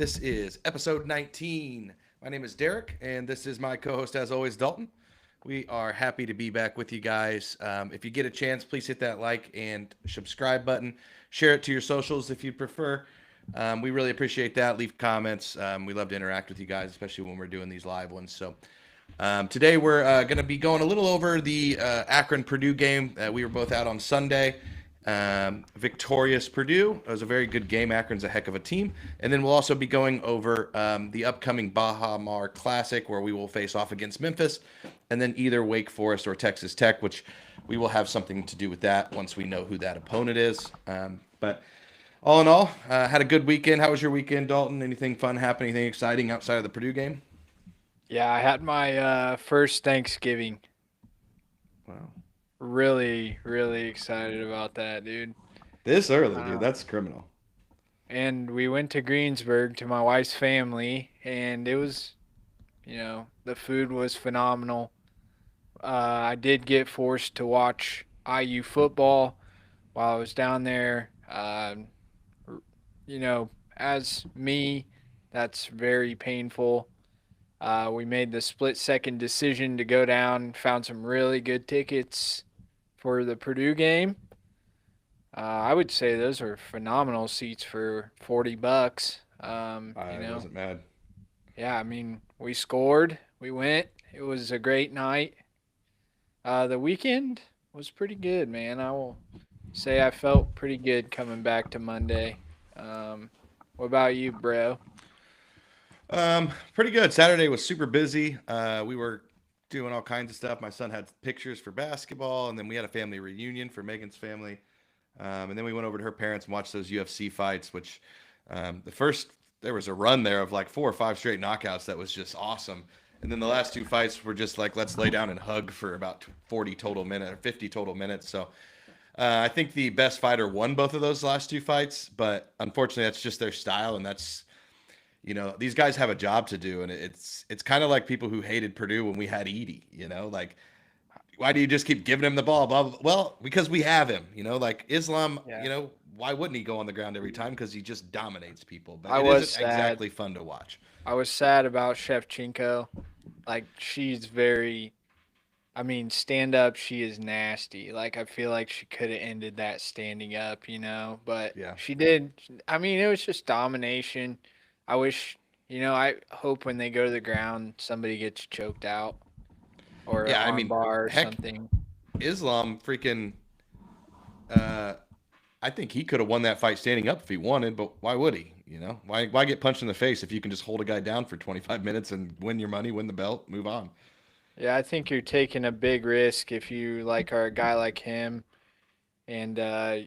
This is episode 19. My name is Derek, and this is my co host, as always, Dalton. We are happy to be back with you guys. If you get a chance, please hit that like and subscribe button. Share it to your socials if you prefer. We really appreciate that. Leave comments. We love to interact with you guys, especially when we're doing these live ones. Today we're going to be going a little over the Akron Purdue game. We were both out on Sunday. Victorious Purdue. It was a very good game. Akron's a heck of a team. And then we'll also be going over the upcoming Bahr Mar Classic, where we will face off against Memphis, and then either Wake Forest or Texas Tech, which we will have something to do with that once we know who that opponent is. But all in all, had a good weekend. How was your weekend, Dalton? Anything fun happen? Anything exciting outside of the Purdue game? Yeah, I had my first Thanksgiving. Wow. Really, really excited about that, dude. This early, dude. Uh, That's criminal. and we went to Greensburg to my wife's family, and it was, the food was phenomenal. I did get forced to watch IU football while I was down there. As me, that's very painful. We made the split second decision to go down, found some really good tickets for the Purdue game. I would say those are phenomenal seats for $40. I wasn't mad. Yeah, I mean, we scored, we went. It was a great night. The weekend was pretty good, man. I will say I felt pretty good coming back to Monday. What about you, bro? Pretty good. Saturday was super busy. We were doing all kinds of stuff. My son had pictures for basketball, and then we had a family reunion for Megan's family. And then we went over to her parents and watched those UFC fights, which there was a run there of like 4 or 5 straight knockouts that was just awesome. And then the last two fights were just like, let's lay down and hug for about 40 total minutes, or 50 total minutes. I think the best fighter won both of those last two fights, but unfortunately that's just their style. And these guys have a job to do. And it's kind of like people who hated Purdue when we had Edie, like, why do you just keep giving him the ball? Blah, blah, blah. Well, because we have him, like Islam, Yeah. Why wouldn't he go on the ground every time? Because he just dominates people. But I it was isn't sad. exactly fun to watch. I was sad about Shevchenko. Like she's very I mean, stand up, she is nasty. Like I feel like she could have ended that standing up, but Yeah. she did. I mean, it was just domination. I wish, I hope when they go to the ground somebody gets choked out or an Yeah, I arm mean, bar or heck, something. Islam freaking. Uh, I think he could have won that fight standing up if he wanted, but why would he? Why get punched in the face if you can just hold a guy down for 25 minutes and win your money, win the belt, move on? Yeah, I think you're taking a big risk if you like are a guy like him and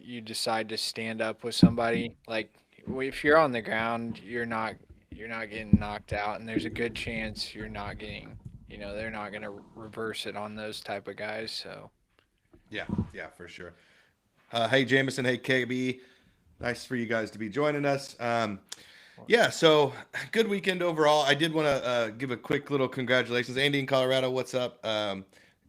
you decide to stand up with somebody. Like if you're on the ground, you're not getting knocked out, and there's a good chance you're not getting. They're not gonna reverse it on those type of guys. So Yeah, yeah, for sure. Hey, Jameson. Hey, KB. Nice for you guys to be joining us. Yeah, so good weekend overall. I did want to give a quick little congratulations. Andy in Colorado, what's up?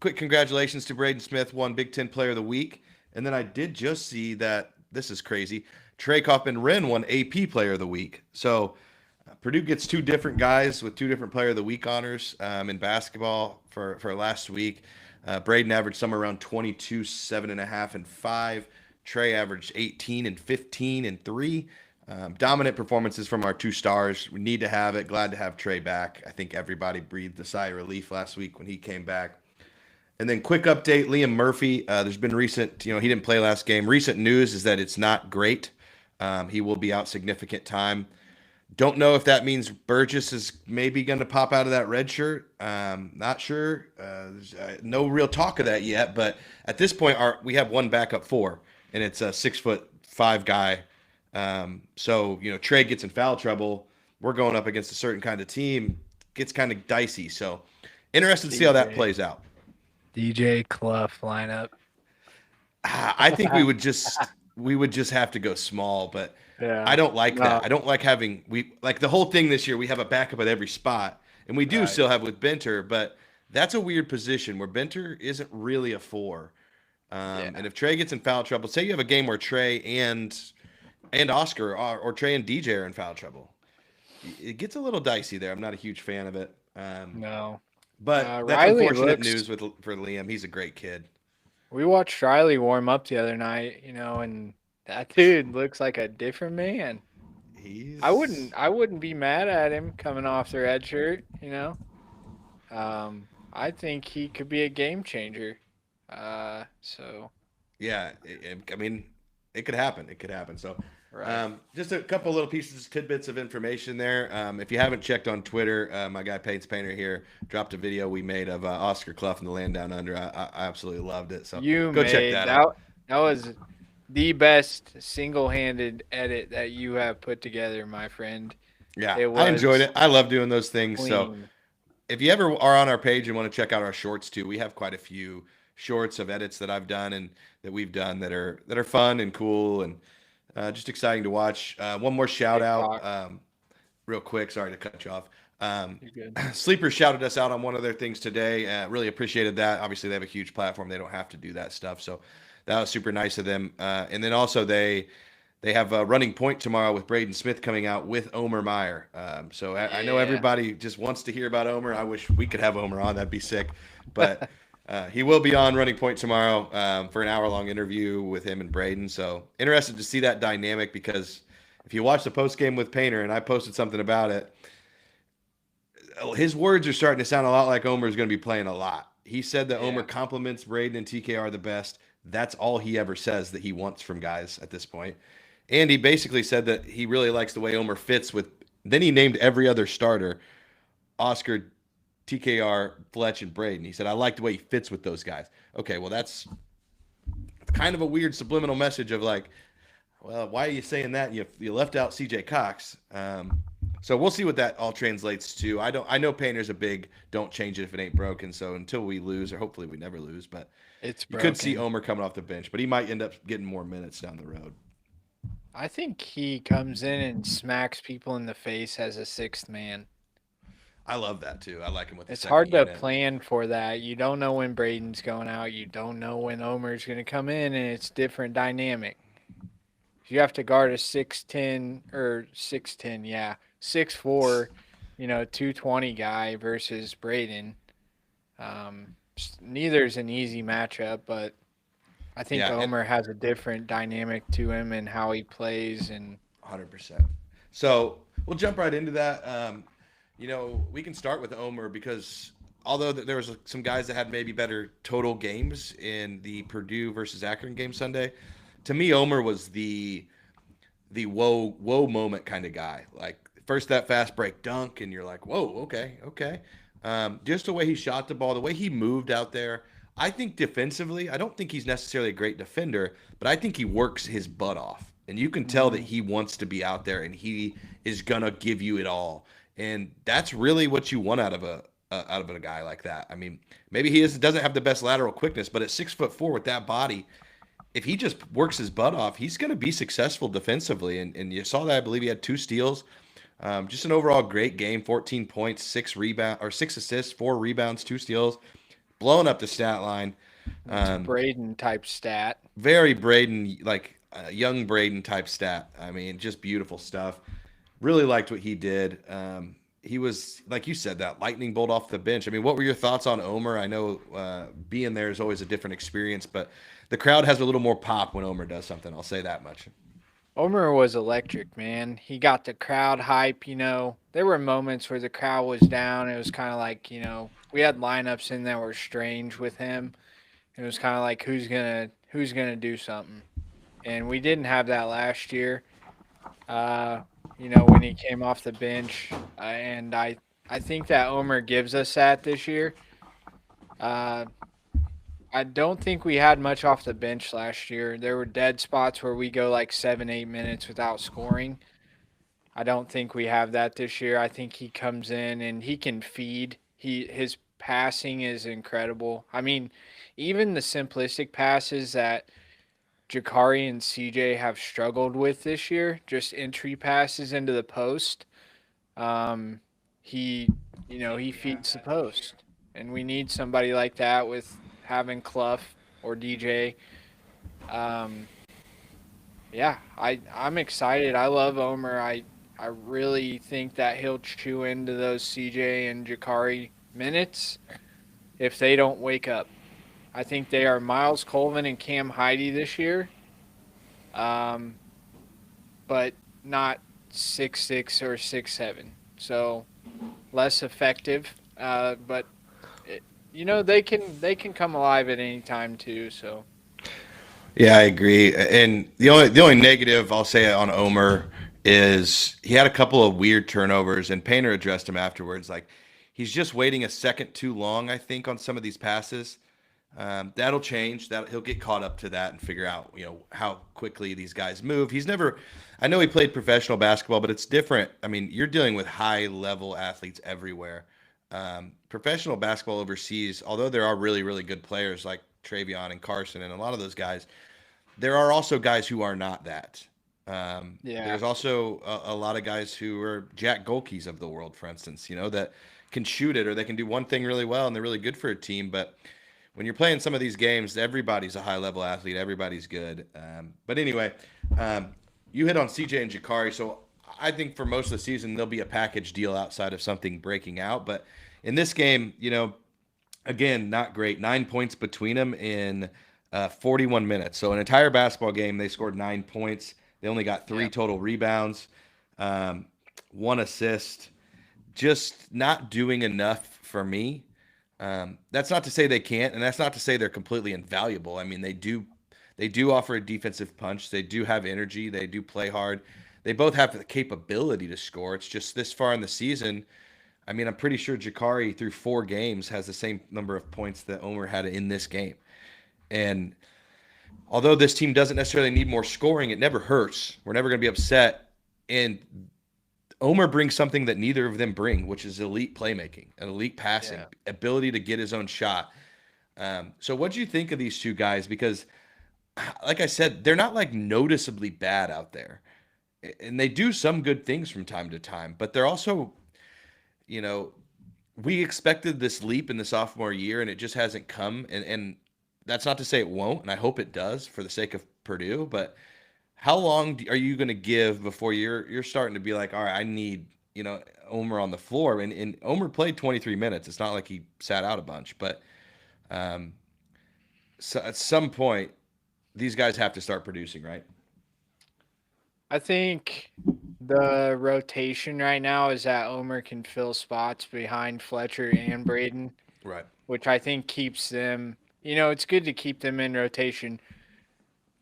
Quick congratulations to Braden Smith, won Big Ten Player of the Week. And then I did just see that, this is crazy, Trey Kaufman-Renn won AP Player of the Week. So Purdue gets two different guys with two different Player of the Week honors in basketball for last week. Braden averaged somewhere around 22, 7.5, and 5. Trey averaged 18 and 15 and 3. Dominant performances from our two stars. We need to have it. Glad to have Trey back. I think everybody breathed a sigh of relief last week when he came back. And then quick update, Liam Murphy. There's been recent, he didn't play last game. Recent news is that it's not great. He will be out significant time. Don't know if that means Burgess is maybe going to pop out of that red shirt. Not sure. There's no real talk of that yet. But at this point, we have one backup four, and it's a 6'5" guy. Trey gets in foul trouble. We're going up against a certain kind of team. Gets kind of dicey. So interested to see how that DJ plays out. DJ Clough lineup. I think we would just have to go small, but I Yeah. don't like No. that. I don't like having we like the whole thing this year. We have a backup at every spot, and we do Right. still have with Benter, but that's a weird position where Benter isn't really a four. Yeah. And if Trey gets in foul trouble, say you have a game where Trey and Oscar or Trey and DJ are in foul trouble, it gets a little dicey there. I'm not a huge fan of it. No. But that's Riley unfortunate looks. news for Liam. He's a great kid. We watched Riley warm up the other night, and that dude looks like a different man. I He's wouldn't I wouldn't be mad at him coming off the red shirt. I think he could be a game changer. So Yeah, I mean, it could happen. It could happen. So, right. just a couple little pieces, tidbits of information there. If you haven't checked on Twitter, my guy Paints Painter here dropped a video we made of Oscar Clough and the Land Down Under. I absolutely loved it. So You go check made that that out. that was the best single-handed edit that you have put together, my friend. Yeah, It I enjoyed was it. I love doing those things. So clean. if you ever are on our page and want to check out our shorts too, we have quite a few shorts of edits that I've done and that we've done that are fun and cool and just exciting to watch. One more shout out, TikTok. real quick. Sorry to cut you off. You're good. Sleeper shouted us out on one of their things today. Really appreciated that. Obviously, they have a huge platform; they don't have to do that stuff, so that was super nice of them. And then also they have a running point tomorrow with Braden Smith coming out with Omer Meyer. So I know Yeah. everybody just wants to hear about Omer. I wish we could have Omer on; that'd be sick. But he will be on Running Point tomorrow for an hour-long interview with him and Braden. So interested to see that dynamic because if you watch the post game with Painter, and I posted something about it, his words are starting to sound a lot like Omer is going to be playing a lot. He said that Omer Yeah. compliments Braden and TKR the best. That's all he ever says that he wants from guys at this point. And he basically said that he really likes the way Omer fits with. Then he named every other starter: Oscar, TKR, Fletch, and Braden. He said, I like the way he fits with those guys. Okay, well, that's kind of a weird subliminal message of like, well, why are you saying that? You left out CJ Cox. So we'll see what that all translates to. I know Painter's a big don't change it if it ain't broken. So until we lose, or hopefully we never lose, but It's you could see broken. Omer coming off the bench, but he might end up getting more minutes down the road. I think he comes in and smacks people in the face as a sixth man. I love that too. I like him with the It's second hard to unit. plan for that. You don't know when Braden's going out. You don't know when Omer's going to come in, and it's different dynamic. You have to guard a 6'10" or 6'10", yeah, 6'4", 220 guy versus Braden. Neither's an easy matchup, but I think Yeah, and Omer has a different dynamic to him and how he plays. And 100%. So we'll jump right into that. We can start with Omer because although there was some guys that had maybe better total games in the Purdue versus Akron game Sunday, to me Omer was the whoa moment kind of guy. Like first that fast break dunk, and you're like, whoa, okay. Just the way he shot the ball, the way he moved out there. I think defensively, I don't think he's necessarily a great defender, but I think he works his butt off. And you can tell that mm, he wants to be out there and he is gonna give you it all. And that's really what you want out of a guy like that. I mean, maybe doesn't have the best lateral quickness, but at 6'4" with that body, if he just works his butt off, he's going to be successful defensively. And you saw that. I believe he had 2 steals. Just an overall great game. 14 points, 6 assists, 4 rebounds, 2 steals, blowing up the stat line. it's Um, Braden type stat. Very Braden, like young Braden type stat. I mean, just beautiful stuff. Really liked what he did. He was, like you said, that lightning bolt off the bench. I mean, what were your thoughts on Omer? I know being there is always a different experience, but the crowd has a little more pop when Omer does something. I'll say that much. Omer was electric, man. He got the crowd hype. There were moments where the crowd was down. It was kind of like, we had lineups in that were strange with him. It was kind of like who's gonna do something, and we didn't have that last year. When he came off the bench, and I think that Omer gives us that this year. Uh, I don't think we had much off the bench last year. There were dead spots where we go like 7, 8 minutes without scoring. I don't think we have that this year. I think he comes in and he can feed. His passing is incredible. I mean, even the simplistic passes that Jakari and CJ have struggled with this year, just entry passes into the post. Um, he, he feeds the post, and we need somebody like that with having Clough or DJ. Um, yeah, I'm excited. I love Omer. I I really think that he'll chew into those CJ and Jakari minutes if they don't wake up. I think they are Miles Colvin and Cam Heidi this year, um, but not 6'6" or 6'7". So less effective. But they can come alive at any time too. So Yeah, I agree. And the only negative I'll say on Omer is he had a couple of weird turnovers, and Painter addressed him afterwards. Like he's just waiting a second too long, I think, on some of these passes. That'll change. That he'll get caught up to that and figure out, how quickly these guys move. He's never. I know he played professional basketball, but it's different. I mean, you're dealing with high level athletes everywhere. Professional basketball overseas, although there are really, really good players like Travion and Carson and a lot of those guys, there are also guys who are not that. yeah, There's also a lot of guys who are Jack Golkeys of the world, for instance, that can shoot it or they can do one thing really well and they're really good for a team. But when you're playing some of these games, everybody's a high level athlete, everybody's good. But anyway, um, you hit on CJ and Jakari, so I think for most of the season there'll be a package deal outside of something breaking out. But in this game, again, not great. 9 points between them in 41 minutes. So an entire basketball game, they scored 9 points. They only got three yeah. total rebounds, um, one assist. Just not doing enough for me. That's not to say they can't, and that's not to say they're completely invaluable. I mean, they do offer a defensive punch. They do have energy. They do play hard. They both have the capability to score. It's just this far in the season. I mean, I'm pretty sure Jakari through 4 games has the same number of points that Omer had in this game. And although this team doesn't necessarily need more scoring, it never hurts. We're never going to be upset. And Omer brings something that neither of them bring, which is elite playmaking, an elite passing, Yeah. ability to get his own shot. So, what do you think of these two guys? Because, like I said, they're not like noticeably bad out there, and they do some good things from time to time. But they're also, you know, we expected this leap in the sophomore year, and it just hasn't come. And that's not to say it won't, and I hope it does for the sake of Purdue. But how long are you going to give before you're starting to be like, all right, I need Omer on the floor, and Omer played 23 minutes. It's not like he sat out a bunch, but um, so at some point these guys have to start producing, right? I think the rotation right now is that Omer can fill spots behind Fletcher and Braden, Right. which I think keeps them. It's good to keep them in rotation.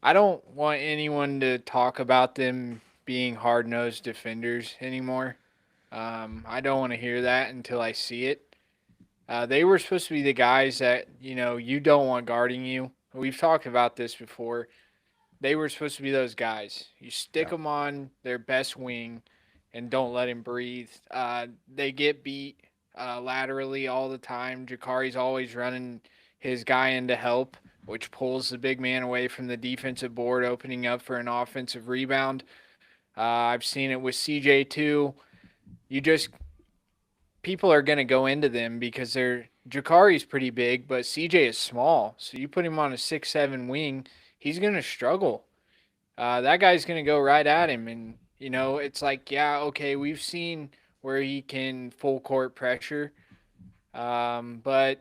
I don't want anyone to talk about them being hard nosed defenders anymore. I don't want to hear that until I see it. They were supposed to be the guys that you don't want guarding you. We've talked about this before. They were supposed to be those guys. You stick Yeah. them on their best wing, and don't let him breathe. They get beat laterally all the time. Jakari's always running his guy into help, which pulls the big man away from the defensive board, opening up for an offensive rebound. I've seen it with CJ too. You just People are going to go into them because Jakari's pretty big, but CJ is small. So you put him on a 6'7" wing, he's going to struggle. That guy's going to go right at him. And, it's like, yeah, okay, we've seen where he can full court pressure. But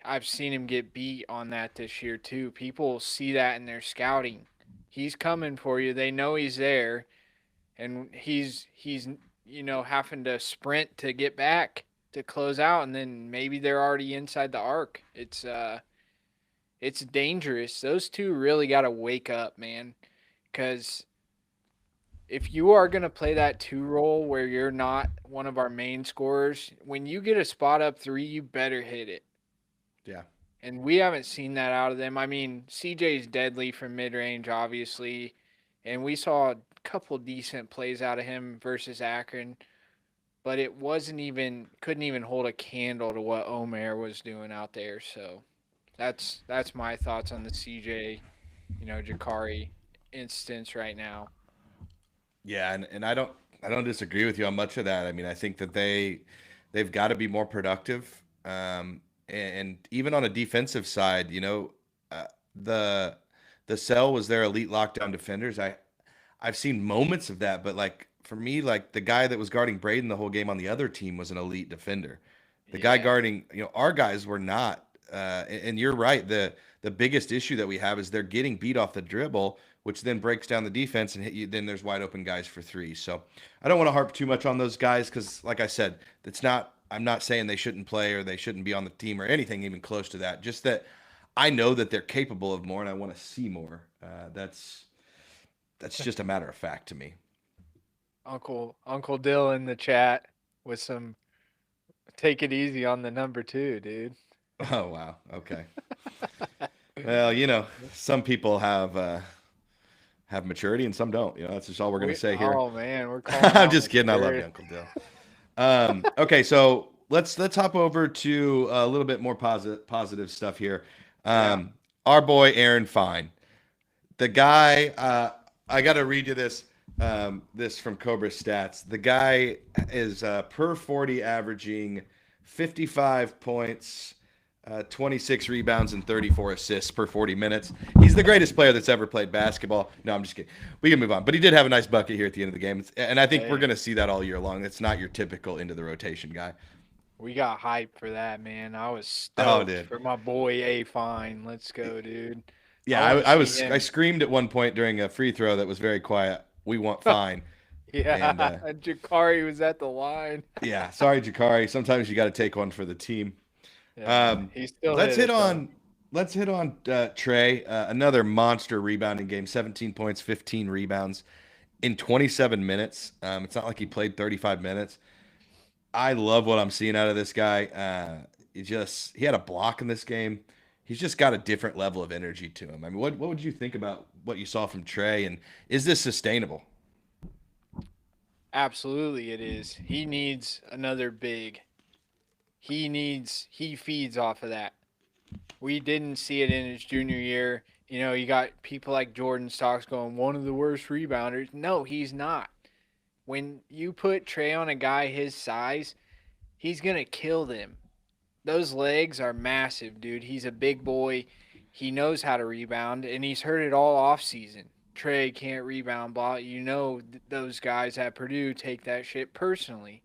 I've seen him get beat on that this year, too. People see that in their scouting. He's coming for you. They know he's there. And he's having to sprint to get back to close out, and then maybe they're already inside the arc. It's dangerous. Those two really got to wake up, man, because if you are going to play that two role where you're not one of our main scorers, when you get a spot up three, you better hit it. Yeah. And we haven't seen that out of them. I mean, CJ's deadly from mid range, obviously, and we saw a couple decent plays out of him versus Akron, but it couldn't even hold a candle to what Omer was doing out there. So that's my thoughts on the CJ, Jakari instance right now. Yeah, and I don't disagree with you on much of that. I mean, I think that they've got to be more productive. And even on a defensive side, uh, the the cell was their elite lockdown defenders. I've seen moments of that, but like for me, like the guy that was guarding Braden the whole game on the other team was an elite defender. The guy Yeah. guarding, our guys were not. And you're right. The biggest issue that we have is they're getting beat off the dribble, which then breaks down the defense and hit you. Then there's wide open guys for three. So I don't want to harp too much on those guys because, like I said, it's not. I'm not saying they shouldn't play or they shouldn't be on the team or anything even close to that. Just that I know that they're capable of more and I want to see more. That's just a matter of fact to me. Uncle Dill in the chat with some take it easy on the number 2, dude. Oh wow. Okay. Well, some people have maturity and some don't. That's just all we're gonna say here. Oh man, we're calling I'm out just kidding. I love you, maturity. Uncle Dill. Okay, so let's hop over to a little bit more positive stuff here. Our boy Aaron Fine, the guy. I got to read you this. This from Cobra Stats. The guy is per 40 averaging 55 points, 26 rebounds, and 34 assists per 40 minutes. He's the greatest player that's ever played basketball. No, I'm just kidding. We can move on. But he did have a nice bucket here at the end of the game. And I think we're going to see that all year long. It's not your typical into the rotation guy. We got hype for that, man. I was stoked for my boy A Fine. Let's go, dude. Yeah, I screamed at one point during a free throw that was very quiet. We want Fine. Yeah, and Jakari was at the line. Yeah, sorry, Jakari. Sometimes you got to take one for the team. Yeah, he's still let's hit on Trey. Another monster rebounding game. 17 points, 15 rebounds in 27 minutes. It's not like he played 35 minutes. I love what I'm seeing out of this guy. He had a block in this game. He's just got a different level of energy to him. I mean, what would you think about what you saw from Trey, and is this sustainable? Absolutely, it is. He needs another big. He feeds off of that. We didn't see it in his junior year. You got people like Jordan Stocks going, one of the worst rebounders. No, he's not. When you put Trey on a guy his size, he's going to kill them. Those legs are massive, dude. He's a big boy. He knows how to rebound, and he's heard it all off season. Trey can't rebound, blah. Those guys at Purdue take that shit personally.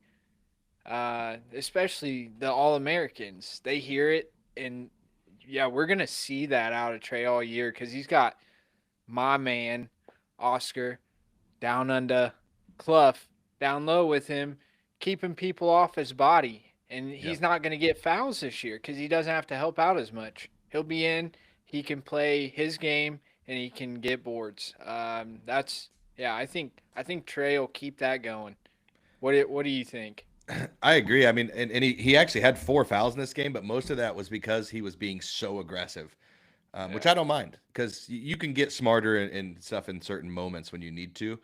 Especially the All-Americans. They hear it, and yeah, we're going to see that out of Trey all year because he's got my man, Oscar, down under, Clough, down low with him, keeping people off his body. And he's not going to get fouls this year because he doesn't have to help out as much. He'll be in, he can play his game, and he can get boards. I think Trey will keep that going. What do you think? I agree. I mean, and he actually had 4 fouls in this game, but most of that was because he was being so aggressive, which I don't mind because you can get smarter and stuff in certain moments when you need to.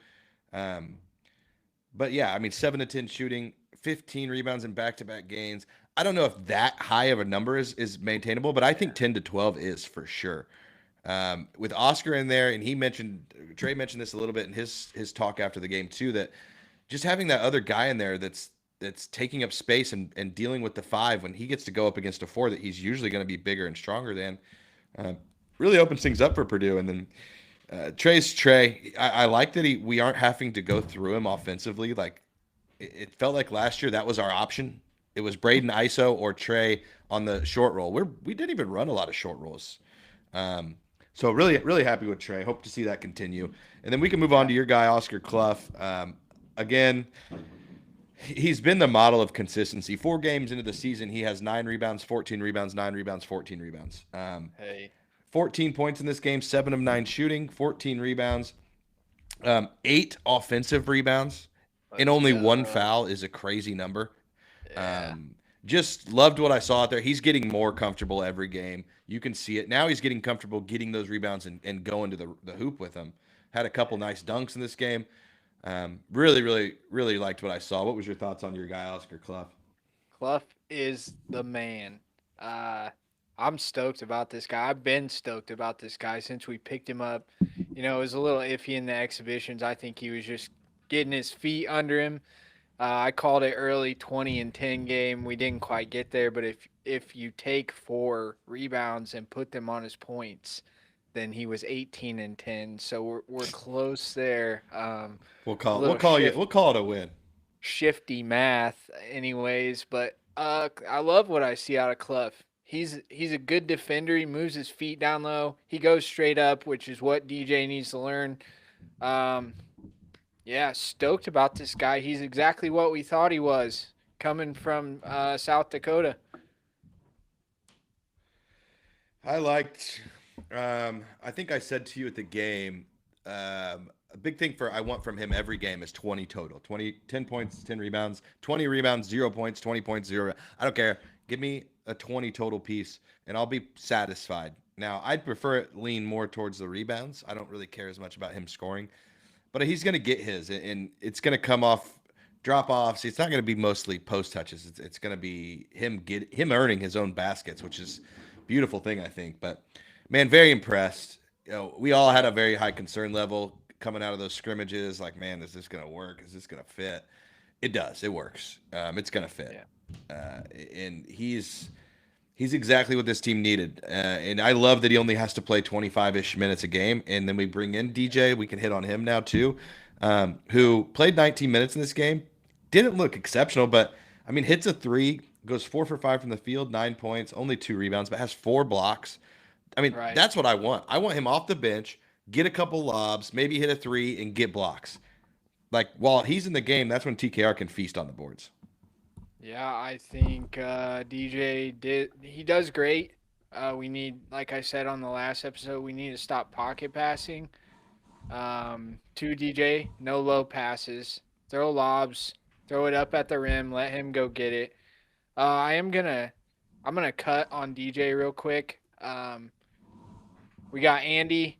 But yeah, I mean, 7 to 10 shooting, 15 rebounds in back-to-back games. I don't know if that high of a number is maintainable, but I think 10 to 12 is for sure. With Oscar in there, and Trey mentioned this a little bit in his talk after the game too, that just having that other guy in there that's taking up space and dealing with the 5 when he gets to go up against a 4 that he's usually going to be bigger and stronger than, really opens things up for Purdue. And then Trey's Trey. I like that we aren't having to go through him offensively. Like it felt like last year that was our option. It was Braden ISO or Trey on the short roll. We didn't even run a lot of short rolls. So really, really happy with Trey. Hope to see that continue. And then we can move on to your guy, Oscar Clough. Again, he's been the model of consistency. 4 games into the season, he has 9 rebounds, 14 rebounds, 9 rebounds, 14 rebounds. 14 points in this game, 7 of 9 shooting, 14 rebounds, 8 offensive rebounds, and only 1 foul is a crazy number. Yeah. Just loved what I saw out there. He's getting more comfortable every game. You can see it. Now he's getting comfortable getting those rebounds and going to the hoop with them. Had a couple nice dunks in this game. Really, really, really liked what I saw. What was your thoughts on your guy, Oscar Clough? Clough is the man. I'm stoked about this guy. I've been stoked about this guy since we picked him up. It was a little iffy in the exhibitions. I think he was just getting his feet under him. I called it early 20 and 10 game. We didn't quite get there, but if you take 4 rebounds and put them on his points, then he was 18 and 10. So we're close there. We'll A call we'll little call you we'll call it a win. shifty math, anyways. But I love what I see out of Clough. He's a good defender. He moves his feet down low. He goes straight up, which is what DJ needs to learn. Um, yeah, stoked about this guy. He's exactly what we thought he was, coming from South Dakota. I liked. I think I said to you at the game, a big thing for I want from him every game is 20 total. 10 points, 10 rebounds, 20 rebounds, 0 points, 20 points, 0. I don't care. Give me a 20 total piece and I'll be satisfied. Now, I'd prefer it lean more towards the rebounds. I don't really care as much about him scoring, but he's going to get his and it's going to come off drop offs. It's not going to be mostly post touches. It's going to be him earning his own baskets, which is a beautiful thing, I think. But man, very impressed. We all had a very high concern level coming out of those scrimmages. Like, man, is this going to work? Is this going to fit? It does. It works. It's going to fit. Yeah. And he's exactly what this team needed. And I love that he only has to play 25-ish minutes a game. And then we bring in DJ. We can hit on him now too, who played 19 minutes in this game. Didn't look exceptional, but I mean, hits a three, goes 4 for 5 from the field, 9 points, only 2 rebounds, but has 4 blocks. I mean, Right. that's what I want. I want him off the bench, get a couple lobs, maybe hit a 3 and get blocks. Like while he's in the game, that's when TKR can feast on the boards. Yeah, I think he does great. We need, like I said on the last episode, we need to stop pocket passing. To DJ, no low passes, throw lobs, throw it up at the rim, let him go get it. I'm gonna cut on DJ real quick. We got Andy.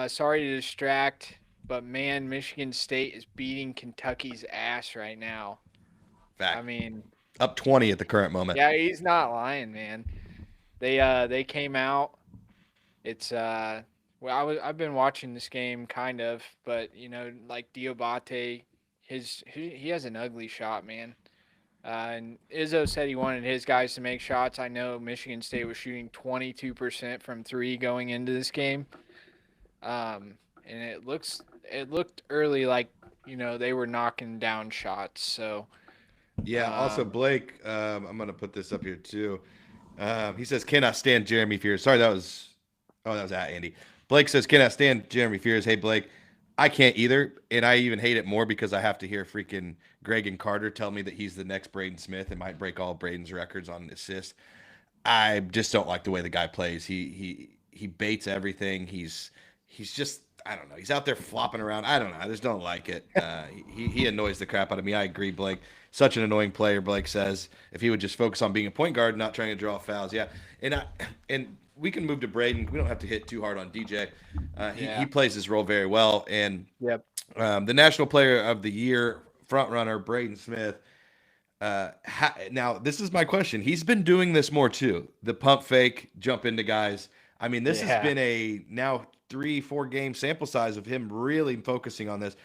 Sorry to distract, but man, Michigan State is beating Kentucky's ass right now. I Fact. mean, Up 20 at the current moment. yeah, he's not lying, man. They came out. It's well, I've been watching this game kind of, but like Diobate, he has an ugly shot, man. And Izzo said he wanted his guys to make shots. I know Michigan State was shooting 22% from three going into this game, and it looked early like they were knocking down shots. So Yeah. Also, um, Blake, I'm going to put this up here too. He says, cannot stand Jeremy Fears. Sorry, that was at Andy. Blake says, cannot stand Jeremy Fears. Hey, Blake, I can't either. And I even hate it more because I have to hear freaking Greg and Carter tell me that he's the next Braden Smith and might break all Braden's records on assists. I just don't like the way the guy plays. He baits everything. He's just I don't know. He's out there flopping around. I don't know. I just don't like it. He annoys the crap out of me. I agree, Blake. Such an annoying player. Blake says if he would just focus on being a point guard, not trying to draw fouls. Yeah, and we can move to Braden. We don't have to hit too hard on DJ. He yeah, plays his role very well. And yep, the National Player of the Year front runner Braden Smith. Now this is my question. He's been doing this more too. The pump fake, jump into guys. I mean, this has yeah, been a now 3-4 game sample size of him really focusing on this.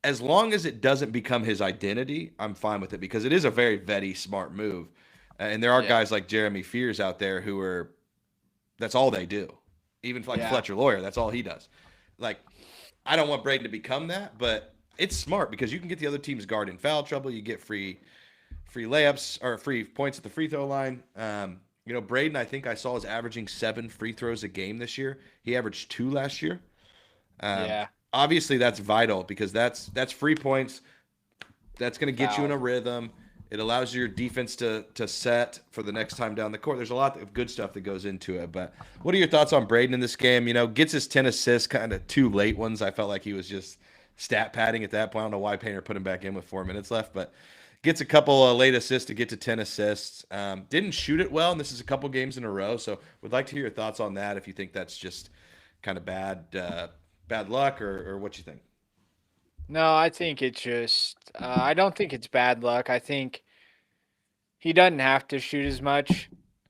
As long as it doesn't become his identity, I'm fine with it because it is a very vetty, smart move. And there are yeah, guys like Jeremy Fears out there who are that's all they do. Even like yeah, Fletcher Lawyer, that's all he does. Like, I don't want Braden to become that, but it's smart because you can get the other team's guard in foul trouble. You get free layups or free points at the free throw line. Braden, I think I saw is averaging 7 free throws a game this year. He averaged 2 last year. Um, yeah. Obviously, that's vital because that's free points. That's going to get you in Foul. a rhythm. It allows your defense to set for the next time down the court. There's a lot of good stuff that goes into it. But what are your thoughts on Braden in this game? Gets his 10 assists, kind of 2 late ones. I felt like he was just stat padding at that point. I don't know why Painter put him back in with 4 minutes left, but gets a couple late assists to get to 10 assists. Didn't shoot it well, and this is a couple games in a row. So would like to hear your thoughts on that if you think that's just kind of bad luck or what you think. No, I think it's just. I don't think it's bad luck. I think he doesn't have to shoot as much,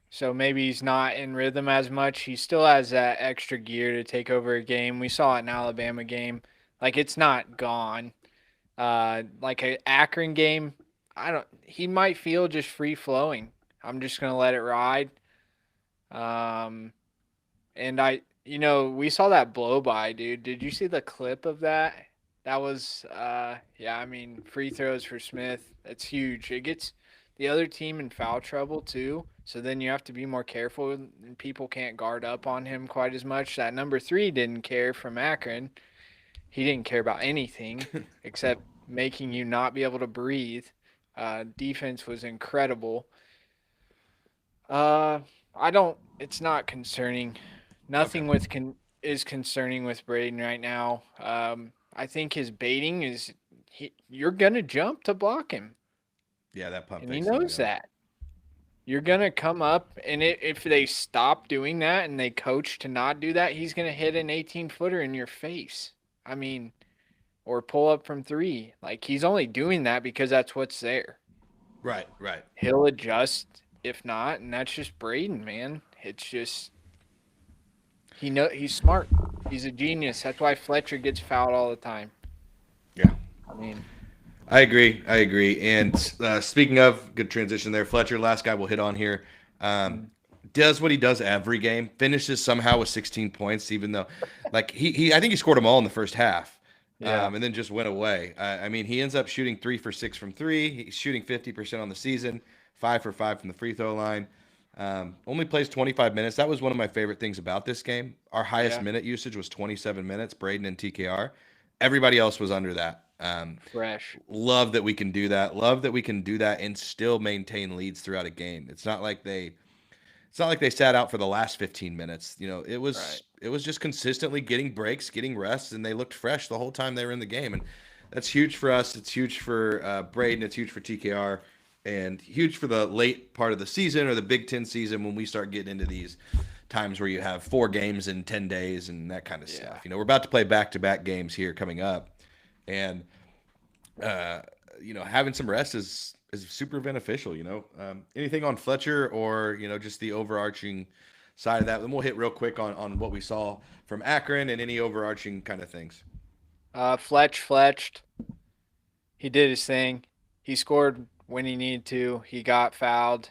so maybe he's not in rhythm as much. He still has that extra gear to take over a game. We saw it in Alabama game. Like it's not gone. Like a Akron game, I don't. He might feel just free flowing. I'm just gonna let it ride. Um, and we saw that blow by, dude. Did you see the clip of that? That was, yeah, I mean, free throws for Smith. That's huge. It gets the other team in foul trouble, too. So then you have to be more careful, and people can't guard up on him quite as much. That number three didn't care from Akron. He didn't care about anything except making you not be able to breathe. Defense was incredible. Uh, I don't. It's not concerning. Okay. Nothing is concerning with Braden right now. I think his baiting is you're gonna jump to block him, Yeah, that pump and he fake's gonna knows go. that. You're gonna come up, and if they stop doing that and they coach to not do that, he's gonna hit an 18-footer in your face. I mean, or pull up from three. Like he's only doing that because that's what's there. Right, right. He'll adjust if not, and that's just Braden, man. It's just he's smart. He's a genius. That's why Fletcher gets fouled all the time. Yeah. I mean, I agree. I agree. And speaking of good transition there, Fletcher, last guy we'll hit on here, mm, does what he does every game. Finishes somehow with 16 points, even though, like he I think he scored them all in the first half, yeah, and then just went away. I mean, he ends up shooting 3 for 6 from three. He's shooting 50% on the season, 5 for 5 from the free throw line. Only plays 25 minutes. That was one of my favorite things about this game. Our highest yeah, minute usage was 27 minutes. Braden and TKR. Everybody else was under that. fresh. Love that we can do that. Love that we can do that and still maintain leads throughout a game. It's not like they sat out for the last 15 minutes. It Right. was it was just consistently getting breaks, getting rests, and they looked fresh the whole time they were in the game. And that's huge for us. It's huge for Braden. It's huge for TKR, and huge for the late part of the season or the Big Ten season when we start getting into these times where you have 4 games in 10 days and that kind of Yeah. stuff. We're about to play back-to-back games here coming up, and uh, having some rest is super beneficial. Anything on Fletcher or just the overarching side of that. Then we'll hit real quick on what we saw from Akron and any overarching kind of things. Fletched. He did his thing. He scored when he needed to. He got fouled.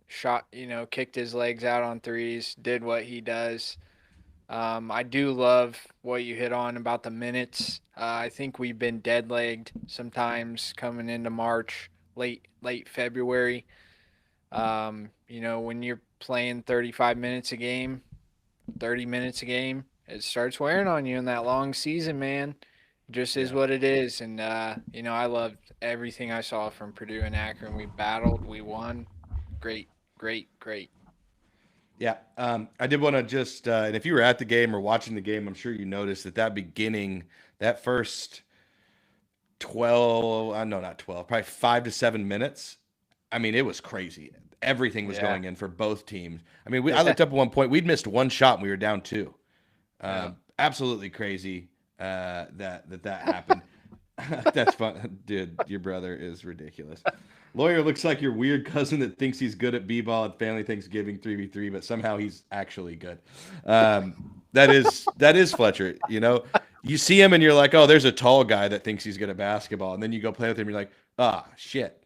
Shot. Kicked his legs out on threes. Did what he does. I do love what you hit on about the minutes. I think we've been dead legged sometimes coming into March, late February. When you're playing 35 minutes a game, 30 minutes a game, it starts wearing on you in that long season, man. Just is Yeah. what it is. And I loved everything I saw from Purdue and Akron. We battled, we won. Great, great, great. Yeah. I did want to just, and if you were at the game or watching the game, I'm sure you noticed that beginning, that first 12, no, not 12, probably 5 to 7 minutes. I mean, it was crazy. Everything was Yeah. going in for both teams. I mean, I looked up at one point, we'd missed one shot and we were down two. Yeah. Absolutely crazy that happened. That's fun, dude. Your brother is ridiculous. Lawyer looks like your weird cousin that thinks he's good at b-ball at family Thanksgiving 3v3, but somehow he's actually good. That is Fletcher. You see him and you're like, oh, there's a tall guy that thinks he's good at basketball, and then you go play with him, you're like, ah, shit.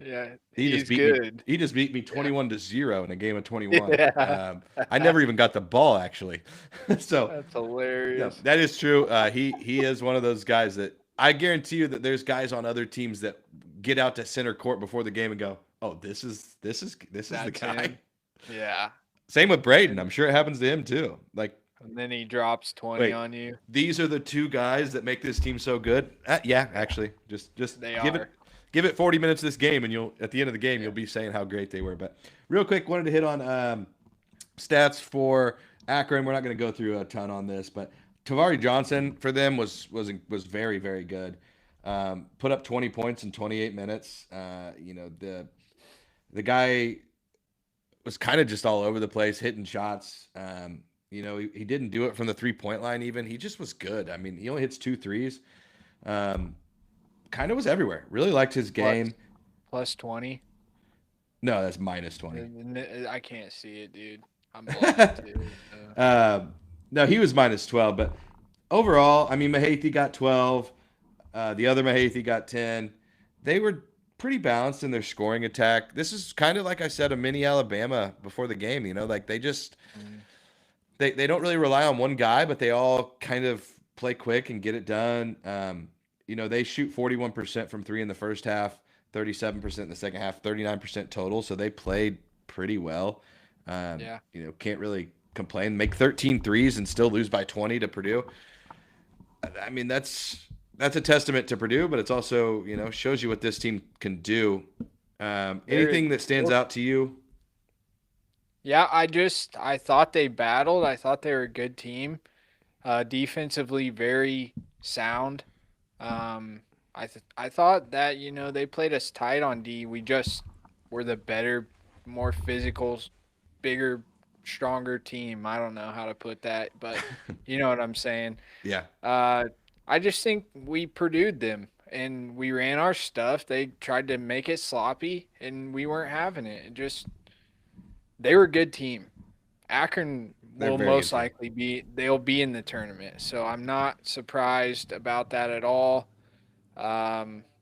Yeah. He just He's beat me. good. He just beat me 21-0 in a game of 21. Yeah. I never even got the ball actually. So That's yeah, hilarious. that is true. He is one of those guys that I guarantee you that there's guys on other teams that get out to center court before the game and go, "Oh, this is the That's guy." him. Yeah. Same with Braden. And I'm sure it happens to him too. Like, and then he drops 20 wait, on you. these are the two guys that make this team so good. Yeah, actually, just They give it are. give it 40 minutes this game, and you'll at the end of the game Yeah. you'll be saying how great they were. But real quick, wanted to hit on stats for Akron. We're not going to go through a ton on this, but Tavari Johnson for them was very very good. Put up 20 points in 28 minutes. The guy was kind of just all over the place, hitting shots. He didn't do it from the 3-point line even. He just was good. I mean, he only hits 2 threes. Kind of was everywhere. Really liked his Plus game. plus 20. No, that's minus 20. I can't see it, dude. I'm blind too. So. No, he was minus 12. But overall, I mean, Mahathi got 12. The other Mahathi got 10. They were pretty balanced in their scoring attack. This is kind of like I said, a mini Alabama before the game. Like they don't really rely on one guy, but they all kind of play quick and get it done. They shoot 41% from three in the first half, 37% in the second half, 39% total. So they played pretty well. Yeah. Can't really complain. Make 13 threes and still lose by 20 to Purdue. I mean, that's a testament to Purdue, but it's also, shows you what this team can do. Anything that stands out to you? Yeah, I thought they battled. I thought they were a good team. Defensively very sound. I thought that, they played us tight on D. We just were the better, more physical, bigger, stronger team. I don't know how to put that, but you know what I'm saying. Yeah. I just think we Purdue'd them and we ran our stuff. They tried to make it sloppy and we weren't having it. They were a good team. Akron They're will very most good team. likely they'll be in the tournament. So I'm not surprised about that at all.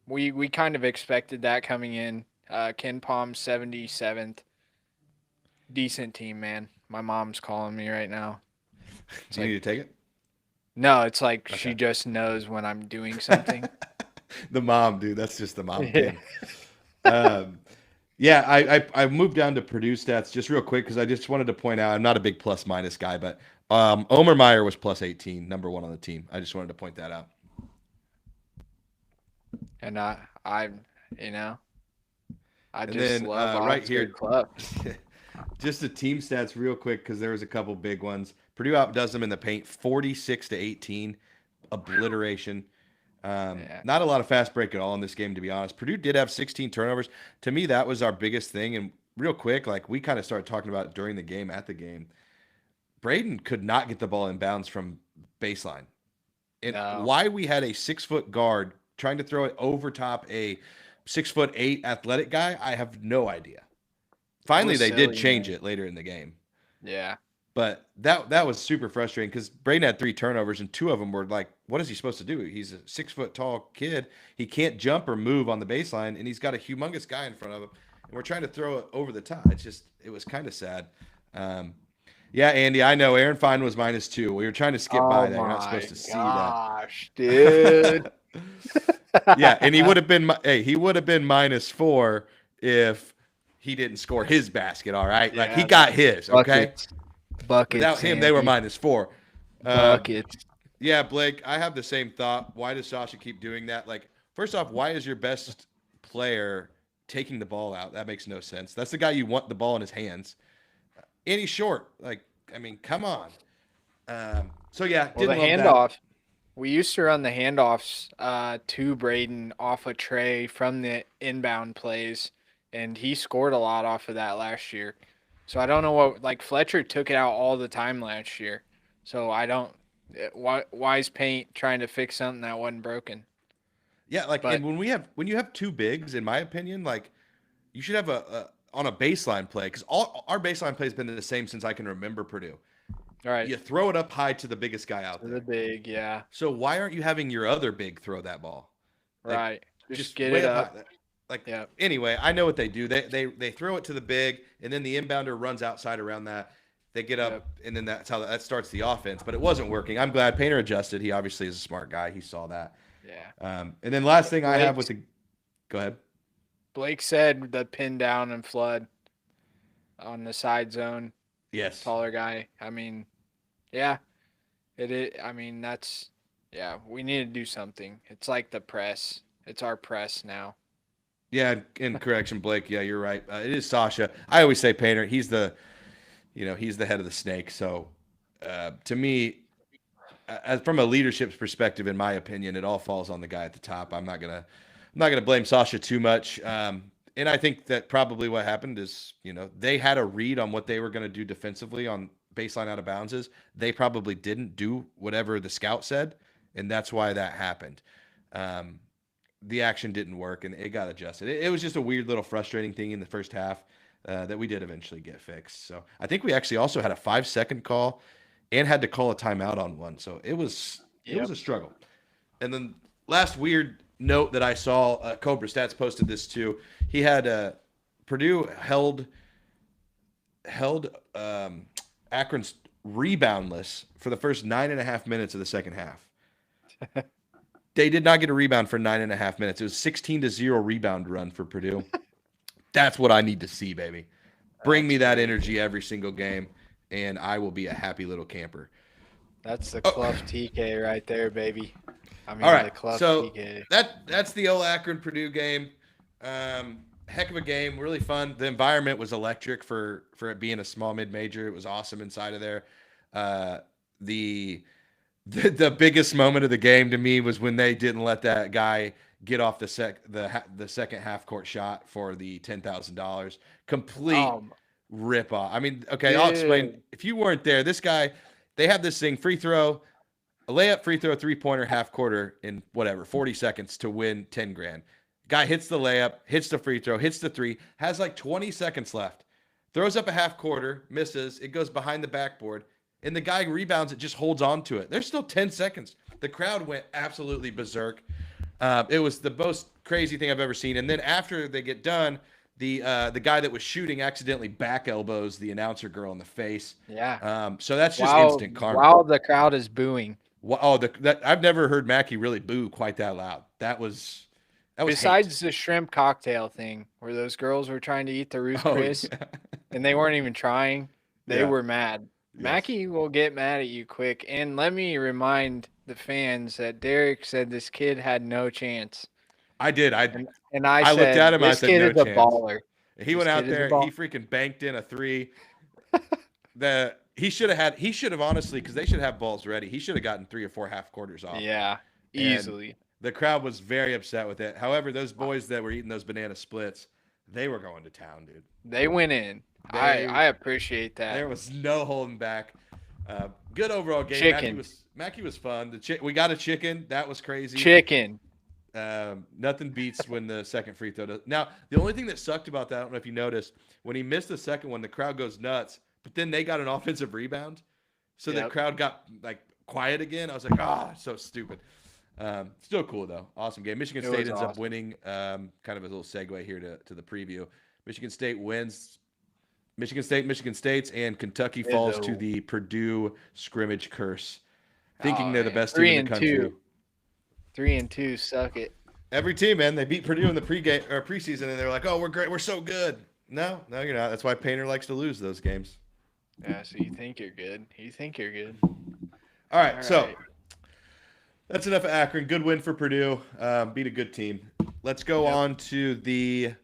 We kind of expected that coming in. Ken Palm 77th. Decent team, man. My mom's calling me right now. Do you need to take it? No, it's like Okay. she just knows when I'm doing something. The mom, dude. That's just the mom Yeah. thing. Yeah, I moved down to Purdue stats just real quick because I just wanted to point out I'm not a big plus minus guy, but Omer Meyer was plus 18, number one on the team. I just wanted to point that out. And I And just then love right Oxford here, Club. just the team stats real quick because there was a couple big ones. Purdue outdoes them in the paint, 46-18, obliteration. Yeah. Not a lot of fast break at all in this game, to be honest. Purdue did have 16 turnovers. To me, that was our biggest thing. And real quick, like we kind of started talking about it during the game, at the game, Braden could not get the ball in bounds from baseline. And No. why we had a 6-foot guard trying to throw it over top a 6'8" athletic guy, I have no idea. Finally, they did silly, change man. it later in the game. Yeah. But that was super frustrating because Braden had 3 turnovers and 2 of them were like, what is he supposed to do? He's a 6-foot tall kid. He can't jump or move on the baseline, and he's got a humongous guy in front of him. And we're trying to throw it over the top. It was kind of sad. Yeah, Andy, I know Aaron Fine was -2. We were trying to skip by that. You're not supposed to see gosh, dude. that. Yeah, and he would have been -4 if he didn't score his basket. All right, like he Yeah, got his. Okay. Buckets. Without him, they were Andy. -4. Buckets. Yeah, Blake, I have the same thought. Why does Sasha keep doing that? Like, first off, why is your best player taking the ball out? That makes no sense. That's the guy you want the ball in his hands. And he's short. Like, I mean, come on. So, yeah, Well, the didn't love handoff. We used to run the handoffs to Braden off a tray from the inbound plays, and he scored a lot off of that last year. So I don't know like Fletcher took it out all the time last year. So I don't why's Paint trying to fix something that wasn't broken. Yeah, like, But and when you have 2 bigs, in my opinion, like, you should have on a baseline play because all our baseline play has been the same since I can remember Purdue. all right, You throw it up high to the biggest guy out to there. the big, yeah, So why aren't you having your other big throw that ball? Like, right. Just get way it up. high. Like, Yeah. anyway, I know what they do. They throw it to the big, and then the inbounder runs outside around that. They get up, Yep. and then that's how that starts the offense. But it wasn't working. I'm glad Painter adjusted. He obviously is a smart guy. He saw that. Yeah. And then last thing I have with the, go ahead. Blake said the pin down and flood on the side zone. Yes. Taller guy. I mean, yeah, it is. I mean, we need to do something. It's like the press. It's our press now. Yeah, in correction, Blake. Yeah, you're right. It is Sasha. I always say Painter. He's the head of the snake. So, to me, from a leadership perspective, in my opinion, it all falls on the guy at the top. I'm not gonna blame Sasha too much. And I think that probably what happened is, they had a read on what they were going to do defensively on baseline out of bounds. They probably didn't do whatever the scout said, and that's why that happened. The action didn't work, and it got adjusted. It was just a weird little frustrating thing in the first half that we did eventually get fixed. So I think we actually also had a 5-second call and had to call a timeout on one. So it was a struggle. And then last weird note that I saw, Cobra Stats posted this too. He had Purdue held Akron's reboundless for the first 9.5 minutes of the second half. They did not get a rebound for 9.5 minutes. It was 16-0 rebound run for Purdue. That's what I need to see, baby. Bring me that energy every single game, and I will be a happy little camper. That's the Clough TK right there, baby. I mean, All right, the Clough so TK. that's the old Akron Purdue game. Heck of a game, really fun. The environment was electric for it being a small mid-major. It was awesome inside of there. The biggest moment of the game to me was when they didn't let that guy get off the second half court shot for the $10,000. Complete rip off. I mean, okay, I'll explain. If you weren't there, this guy, they have this thing: free throw, a layup, free throw, 3-pointer, half quarter in 40 seconds to win 10 grand. Guy hits the layup, hits the free throw, hits the three, has like 20 seconds left, throws up a half quarter, misses, it goes behind the backboard, and the guy rebounds it, just holds on to it. There's still 10 seconds. The crowd went absolutely berserk. It was the most crazy thing I've ever seen. And then after they get done, the guy that was shooting accidentally back elbows the announcer girl in the face. Yeah. So that's just instant karma. While the crowd is booing. I've never heard Mackey really boo quite that loud. That was besides the shrimp cocktail thing where those girls were trying to eat the Ruth Chris and they weren't even trying. They were mad. Yes. Mackey will get mad at you quick. And let me remind the fans that Derek said this kid had no chance. I did. I said, looked at him. I said, no chance. Baller. He went out there. He freaking banked in a three. He should have honestly, because they should have balls ready. He should have gotten 3 or 4 half quarters off. Yeah, easily. And the crowd was very upset with it. However, those boys that were eating those banana splits, they were going to town, dude. They went in. I appreciate that. There was no holding back. Good overall game. Chicken. Mackey was fun. We got a chicken. That was crazy. Chicken. Nothing beats when the second free throw does. Now, the only thing that sucked about that, I don't know if you noticed, when he missed the second one, the crowd goes nuts. But then they got an offensive rebound. So the crowd got like quiet again. I was like, so stupid. Still cool though. Awesome game. Michigan State ends up winning. Kind of a little segue here to the preview. Michigan State wins. Michigan State's, and Kentucky falls to the Purdue scrimmage curse, thinking they're the best team in the country. 3-2, suck it. Every team, man, they beat Purdue in the preseason, and they're like, "Oh, we're great, we're so good." No, you're not. That's why Painter likes to lose those games. Yeah, so you think you're good. All right, so that's enough of Akron. Good win for Purdue. Beat a good team. Let's go on to the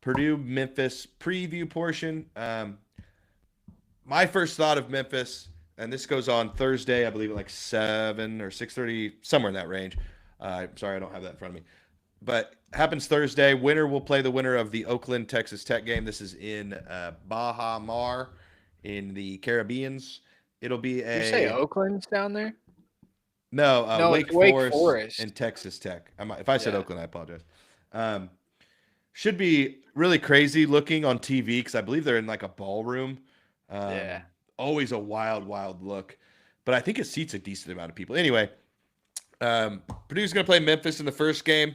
Purdue Memphis preview portion. My first thought of Memphis, and this goes on Thursday, I believe at like 7 or 6:30, somewhere in that range. Sorry, I don't have that in front of me. But happens Thursday. Winner will play the winner of the Oakland Texas Tech game. This is in Bahr Mar in the Caribbeans. It'll be Did you say Oakland's down there? No, Wake Forest and Texas Tech. If I said Oakland, I apologize. Should be really crazy looking on TV because I believe they're in like a ballroom. Always a wild look. But I think it seats a decent amount of people. Anyway, Purdue's going to play Memphis in the first game.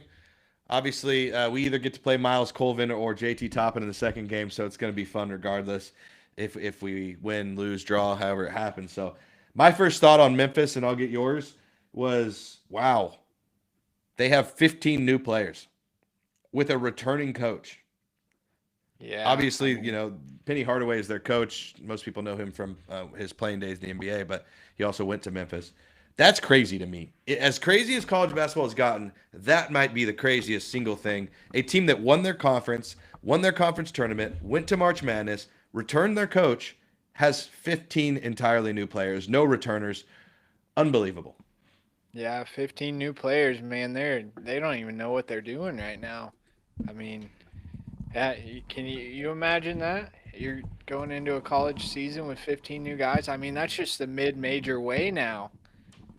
Obviously, we either get to play Miles Colvin or JT Toppin in the second game, so it's going to be fun regardless if we win, lose, draw, however it happens. So my first thought on Memphis, and I'll get yours, was, wow, they have 15 new players with a returning coach. Yeah. Obviously, Penny Hardaway is their coach. Most people know him from his playing days in the NBA, but he also went to Memphis. That's crazy to me. As crazy as college basketball has gotten, that might be the craziest single thing. A team that won their conference tournament, went to March Madness, returned their coach, has 15 entirely new players, no returners. Unbelievable. Yeah, 15 new players, man. They don't even know what they're doing right now. I mean, can you imagine that? You're going into a college season with 15 new guys. I mean, that's just the mid-major way now.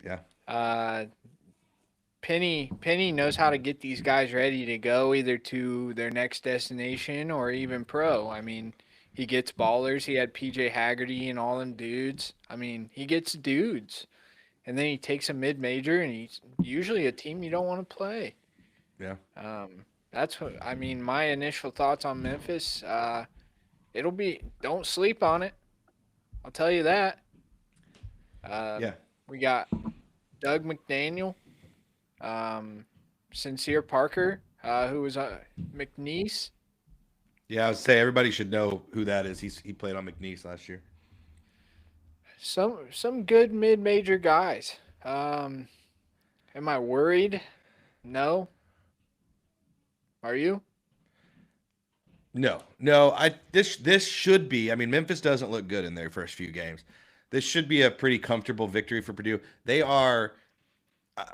Yeah. Penny knows how to get these guys ready to go either to their next destination or even pro. I mean, he gets ballers. He had PJ Haggerty and all them dudes. I mean, he gets dudes. And then he takes a mid-major, and he's usually a team you don't want to play. Yeah. That's what I mean. My initial thoughts on Memphis. Don't sleep on it. I'll tell you that. Yeah. We got Doug McDaniel, Sincere Parker, who was McNeese. Yeah, I would say everybody should know who that is. He played on McNeese last year. Some good mid-major guys. Am I worried? No. Are you? No. This should be. I mean, Memphis doesn't look good in their first few games. This should be a pretty comfortable victory for Purdue. They are uh,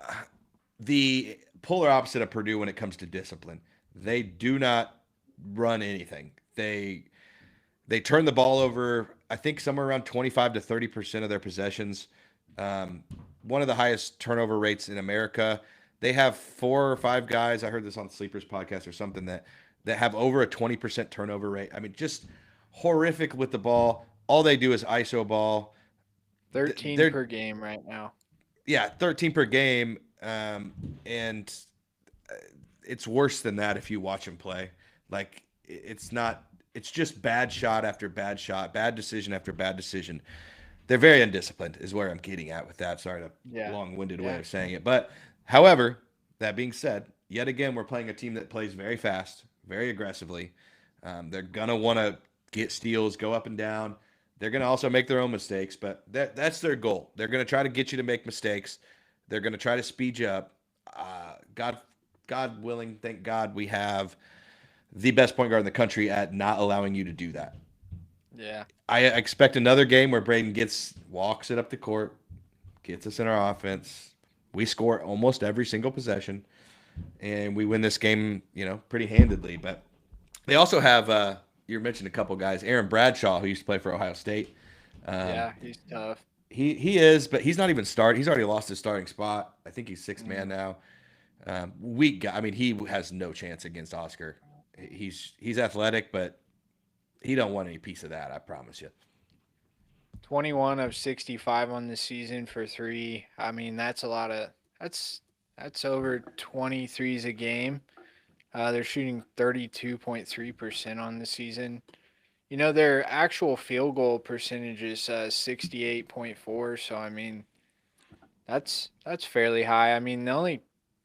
the polar opposite of Purdue when it comes to discipline. They do not run anything. They turn the ball over. I think somewhere around 25 to 30% of their possessions. Um, One of the highest turnover rates in America. They have 4 or 5 guys. I heard this on Sleepers podcast or something that have over a 20% turnover rate. I mean, just horrific with the ball. All they do is ISO ball. 13 They're per game right now. Yeah, 13 per game, and uh, it's worse than that if you watch them play. Like it's not. It's just bad shot after bad shot, bad decision after bad decision. They're very undisciplined, is where I'm getting at with that. Sorry, Yeah. a long-winded way Yeah. of saying it. But however, that being said, yet again, we're playing a team that plays very fast, very aggressively. They're gonna want to get steals, go up and down. They're gonna also make their own mistakes, but that's their goal. They're gonna try to get you to make mistakes. They're gonna try to speed you up. God willing, thank God we have the best point guard in the country at not allowing you to do that. Yeah. I expect another game where Braden walks it up the court, gets us in our offense. We score almost every single possession, and we win this game, pretty handedly. But they also have you mentioned a couple guys, Aaron Bradshaw, who used to play for Ohio State. Yeah, he's tough. He is, but he's not even starting. He's already lost his starting spot. I think he's sixth man Mm. now. Weak guy. I mean, he has no chance against Oscar. He's athletic, but he don't want any piece of that. I promise you. 21 of 65 on the season for three. I mean, that's a lot of that's over 23s a game. They're shooting 32.3% on the season. Their actual field goal percentage is 68.4. So I mean, that's fairly high. I mean, the only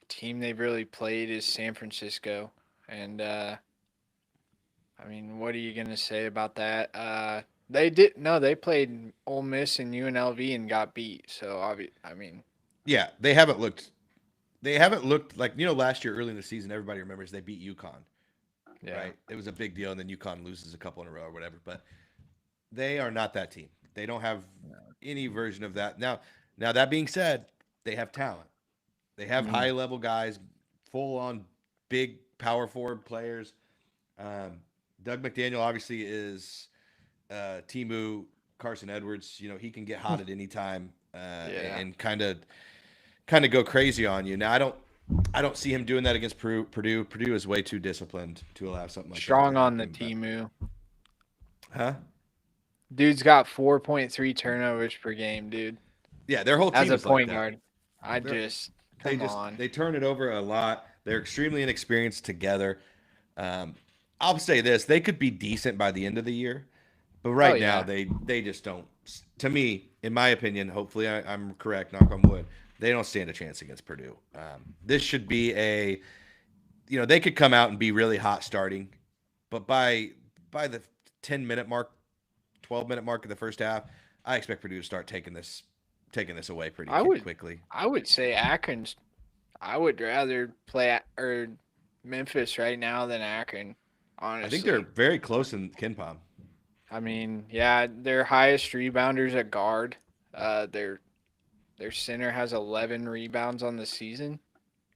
team they've really played is San Francisco, and I mean, what are you gonna say about that? They did no, they played Ole Miss and UNLV and got beat. So I mean, Yeah, they haven't looked. They haven't looked like last year early in the season. Everybody remembers they beat UConn, yeah. right? It was a big deal, and then UConn loses a couple in a row or whatever. But they are not that team. They don't have any version of that. Now that being said, they have talent. They have Mhm. high level guys, full on big power forward players. Um, Doug McDaniel obviously is Timu Carson Edwards. He can get hot at any time Yeah. and kind of go crazy on you. Now I don't see him doing that against Purdue. Purdue is way too disciplined to allow something like that Strong to on the happen. Timu. Huh? Dude's got 4.3 turnovers per game, dude. Yeah, their whole As team a is like point that. guard. I They're- just They come on. they turn it over a lot. They're extremely inexperienced together. Um, I'll say this: they could be decent by the end of the year, but right now yeah. they just don't. To me, in my opinion, hopefully I'm correct. Knock on wood. They don't stand a chance against Purdue. This should be they could come out and be really hot starting, but by the 10-minute mark, 12-minute mark of the first half, I expect Purdue to start taking this away pretty quickly. I would say Akron's. I would rather play or Memphis right now than Akron. I Honestly, think they're very close in KenPom. I mean, yeah, their highest rebounders at guard. Their center has 11 rebounds on the season.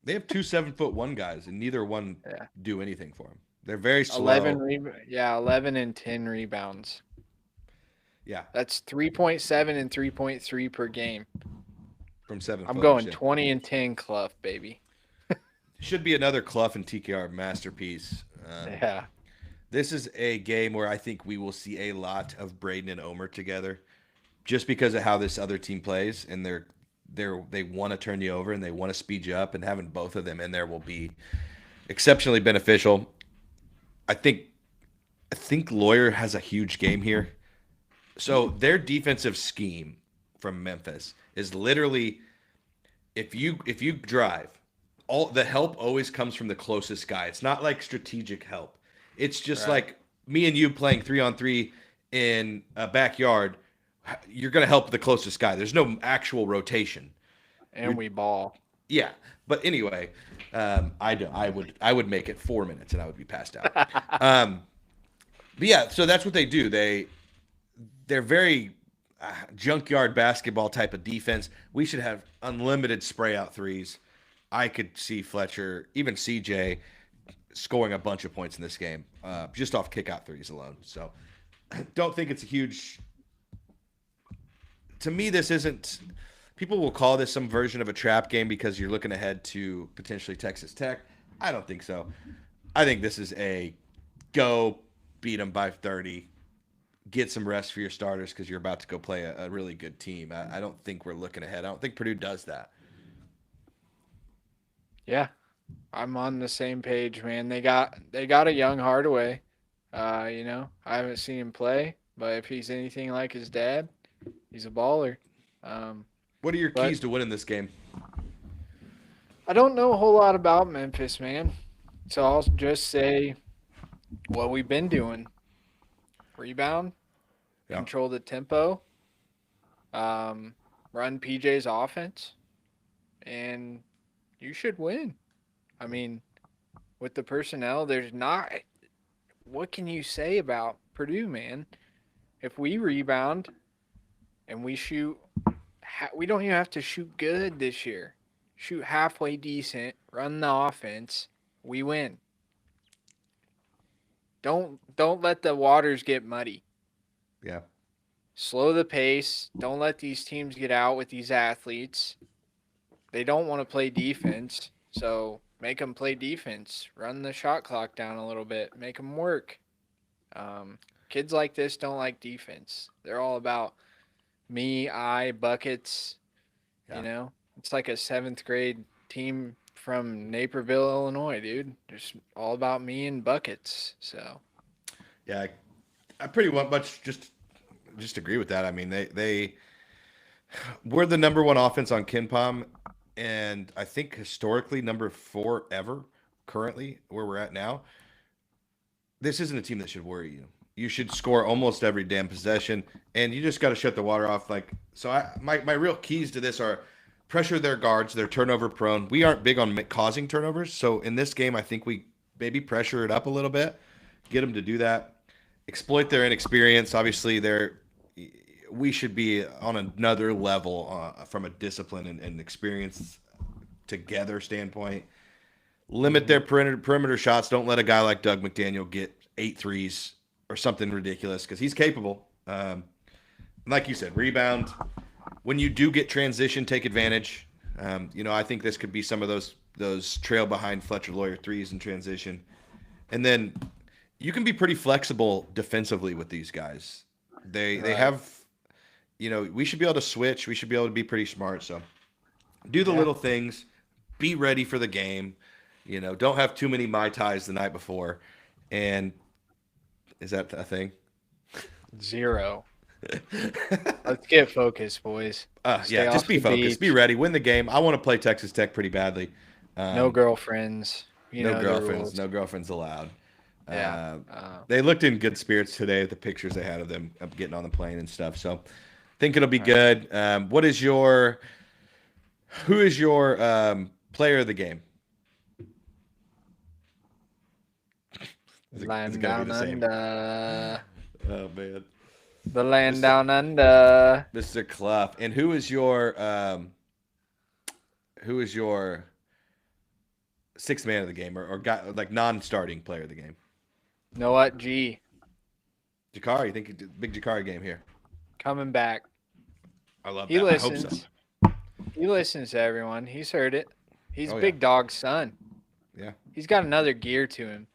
They have 2 7'1" guys, and neither one Yeah, do anything for them. They're very 11 slow. yeah, 11 and 10 rebounds. Yeah, That's 3.7 and 3.3 per game. from 7 I'm footers. going Yeah. 20 and 10 Clough, baby. Should be another Clough and TKR masterpiece. Yeah. This is a game where I think we will see a lot of Braden and Omer together, just because of how this other team plays, and they want to turn you over and they want to speed you up, and having both of them in there will be exceptionally beneficial. I think Lawyer has a huge game here. So their defensive scheme from Memphis is literally if you drive, all the help always comes from the closest guy. It's not like strategic help. It's just Right. like me and you playing 3-on-3 in a backyard. You're gonna help the closest guy. There's no actual rotation. You're, And we ball. yeah, but anyway, I would make it 4 minutes and I would be passed out. Um, but yeah, so that's what they do. They're very junkyard basketball type of defense. We should have unlimited spray out threes. I could see Fletcher, even CJ, scoring a bunch of points in this game just off kick out threes alone. So don't think it's a huge. To me, this isn't. People will call this some version of a trap game because you're looking ahead to potentially Texas Tech. I don't think so. I think this is a go beat them by 30, get some rest for your starters because you're about to go play a really good team. I don't think we're looking ahead. I don't think Purdue does that. Yeah, I'm on the same page, man. They got a young Hardaway. I haven't seen him play, but if he's anything like his dad, he's a baller. Um, What are your but keys to winning this game? I don't know a whole lot about Memphis, man. So I'll just say what we've been doing: rebound, Yeah. control the tempo, run PJ's offense, and you should win. I mean, with the personnel, there's not. What can you say about Purdue, man? If we rebound and we shoot, we don't even have to shoot good this year. Shoot halfway decent, run the offense, we win. Don't let the waters get muddy. Yeah. Slow the pace. Don't let these teams get out with these athletes. They don't want to play defense, so make them play defense. Run the shot clock down a little bit. Make them work. Kids like this don't like defense. They're all about me, I, buckets. Yeah. It's like a seventh grade team from Naperville, Illinois, dude. Just all about me and buckets. So Yeah. I pretty much just agree with that. I mean, they we're the number one offense on KenPom, and I think historically number 4 ever currently where we're at now. This isn't a team that should worry you. You should score almost every damn possession, and you just got to shut the water off. Like so, my real keys to this are pressure their guards. They're turnover prone. We aren't big on causing turnovers, so in this game, I think we maybe pressure it up a little bit, get them to do that, exploit their inexperience. Obviously, we should be on another level from a discipline and experience together standpoint. Limit their perimeter shots. Don't let a guy like Doug McDaniel get 8 threes or something ridiculous because he's capable. Like you said, rebound. When you do get transition, take advantage. I think this could be some of those trail behind Fletcher Lawyer threes in transition. And then you can be pretty flexible defensively with these guys. They have, we should be able to switch. We should be able to be pretty smart. So do the little things. Be ready for the game. Don't have too many Mai Tais the night before. And is that a thing? 0. Let's get focused, boys. Stay Just off be the focused. Be beach. ready. Win the game. I want to play Texas Tech pretty badly. No girlfriends. No The girlfriends. rules. No girlfriends allowed. Yeah. They looked in good spirits today with the pictures they had of them getting on the plane and stuff. So think it'll be good. Who is your player of the game? Is it Land gonna down be the same? under. Oh man, The land down under. Mr. Clough. And who is your sixth man of the game or guy like non-starting player of the game? Know what? G. Jakari, you think big Jakari game here? Coming back. I love He that. I hope so. listens. He listens to everyone. He's heard it. He's Oh, Big Dog's son. Yeah. He's got another gear to him.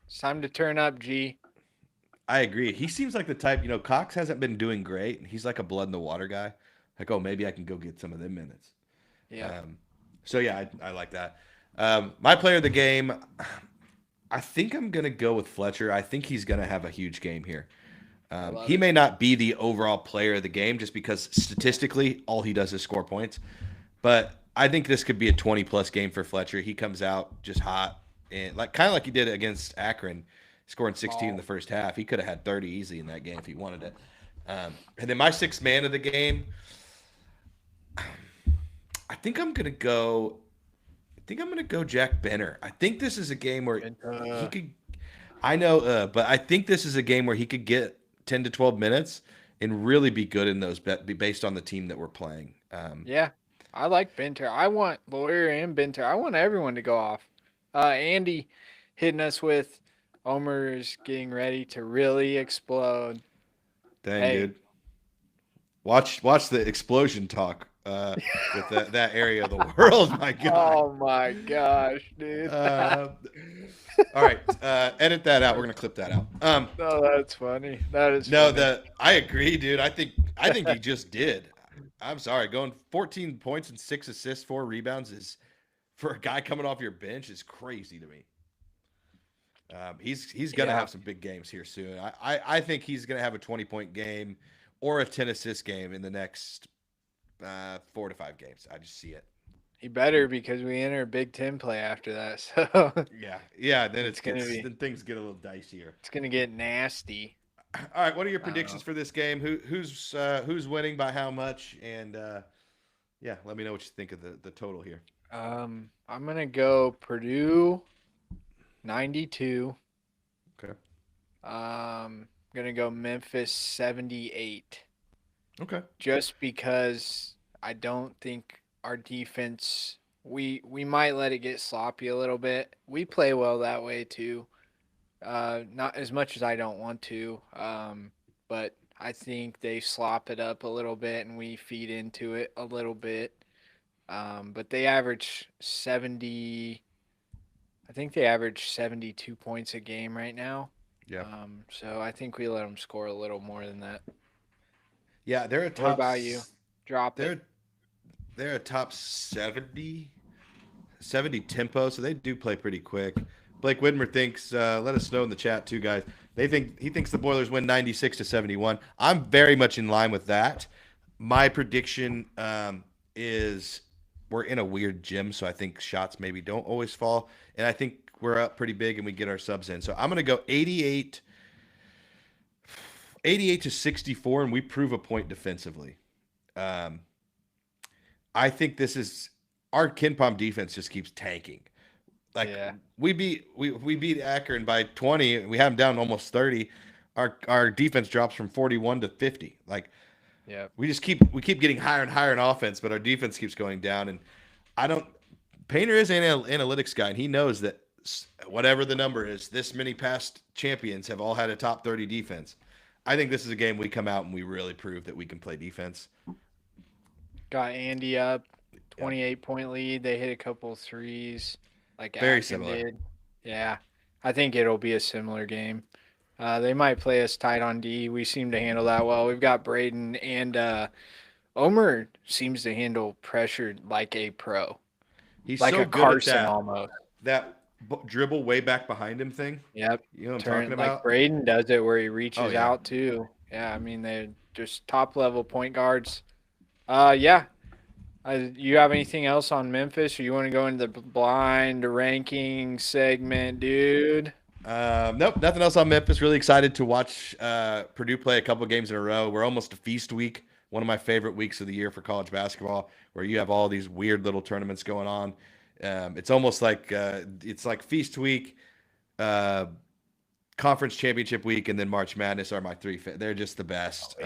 It's time to turn up, G. I agree. He seems like the type, Cox hasn't been doing great, and he's like a blood in the water guy. Like, oh, maybe I can go get some of them minutes. Yeah. I like that. My player of the game, I think I'm going to go with Fletcher. I think he's going to have a huge game here. I love He it. may not be the overall player of the game just because statistically all he does is score points. But I think this could be a 20 plus game for Fletcher. He comes out just hot and like kind of like he did against Akron, scoring 16 in the Ball. first half. He could have had 30 easy in that game if he wanted it. And then my sixth man of the game, I think I'm gonna go. I think I'm gonna go Jack Benner. I think this is a game where And, he could. I know, but I think this is a game where he could get 10 to 12 minutes and really be good in those based on the team that we're playing. yeah, I like Benter. I want Lawyer and Benter. I want everyone to go off. Andy hitting us with Omer's getting ready to really explode. Dang, Hey, dude. Watch the explosion talk with that area of the world. My God. oh my gosh, dude. Uh, all right, edit that out. We're gonna clip that out. No, that's funny. That is No, funny. I agree, dude. I think he just did. I'm sorry, going 14 points and 6 assists, 4 rebounds is for a guy coming off your bench is crazy to me. He's gonna Yeah, have some big games here soon. I think he's gonna have a 20-point game or a 10 assist game in the next 4 to 5 games. I just see it. he better because we enter Big Ten play after that. So Yeah. Then it's gonna be then things get a little dicier. it's gonna get nasty. All right, what are your I don't know. predictions for this game? Who's winning by how much? And yeah, let me know what you think of the total here. I'm gonna go Purdue 92. Okay. Gonna go Memphis 78. Okay. Just because I don't think our defense we might let it get sloppy a little bit. We play well that way too. Not as much as I don't want to. But I think they slop it up a little bit and we feed into it a little bit. But they average 70. I think they average 72 points a game right now. Yeah. So I think we let them score a little more than that. Yeah, they're a What top. about you? Drop it. They're they're a top 70 tempo, so they do play pretty quick. Blake Widmer thinks. Let us know in the chat too, guys. He thinks the Boilers win 96-71. I'm very much in line with that. My prediction is we're in a weird gym, so I think shots maybe don't always fall, and I think we're up pretty big and we get our subs in. So I'm gonna go 88 to 64, and we prove a point defensively. Um, I think this is our Ken Palm defense just keeps tanking. Like Yeah. we beat Akron by 20. We had them down almost 30. Our defense drops from 41 to 50. Like Yeah. we keep getting higher and higher in offense, but our defense keeps going down. And I don't. Painter is an analytics guy, and he knows that whatever the number is, this many past champions have all had a top 30 defense. I think this is a game we come out and we really prove that we can play defense. Got Andy up, 28-point lead. They hit a couple threes, like Very Akron similar. did. Yeah, I think it'll be a similar game. They might play us tight on D. We seem to handle that well. We've got Braden and Omer seems to handle pressure like a pro, He's like so a good Carson at almost. that dribble way back behind him thing. Yep. You know what I'm Turn talking like about? Braden does it where he Oh reaches yeah. out too. Yeah, I mean they're just top level point guards. Yeah. You have anything else on Memphis, or you want to go into the blind ranking segment, dude? Nope, nothing else on Memphis. Really excited to watch Purdue play a couple of games in a row. We're almost to feast week, one of my favorite weeks of the year for college basketball, where you have all these weird little tournaments going on. It's almost like it's like feast week, conference championship week, and then March Madness are my three. They're just the best.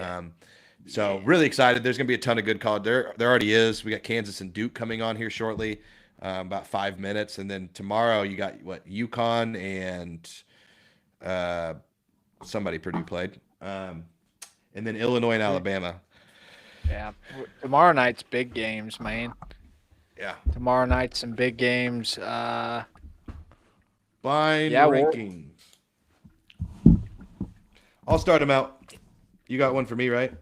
So really excited. There's going to be a ton of good college. There already is. We got Kansas and Duke coming on here shortly, about 5 minutes, and then tomorrow you got what UConn and somebody Purdue played, and then Illinois and Alabama. Yeah. Tomorrow night's big games, man. Yeah. Tomorrow night some big games. Blind Yeah, rankings. I'll start them out. You got one for me, right?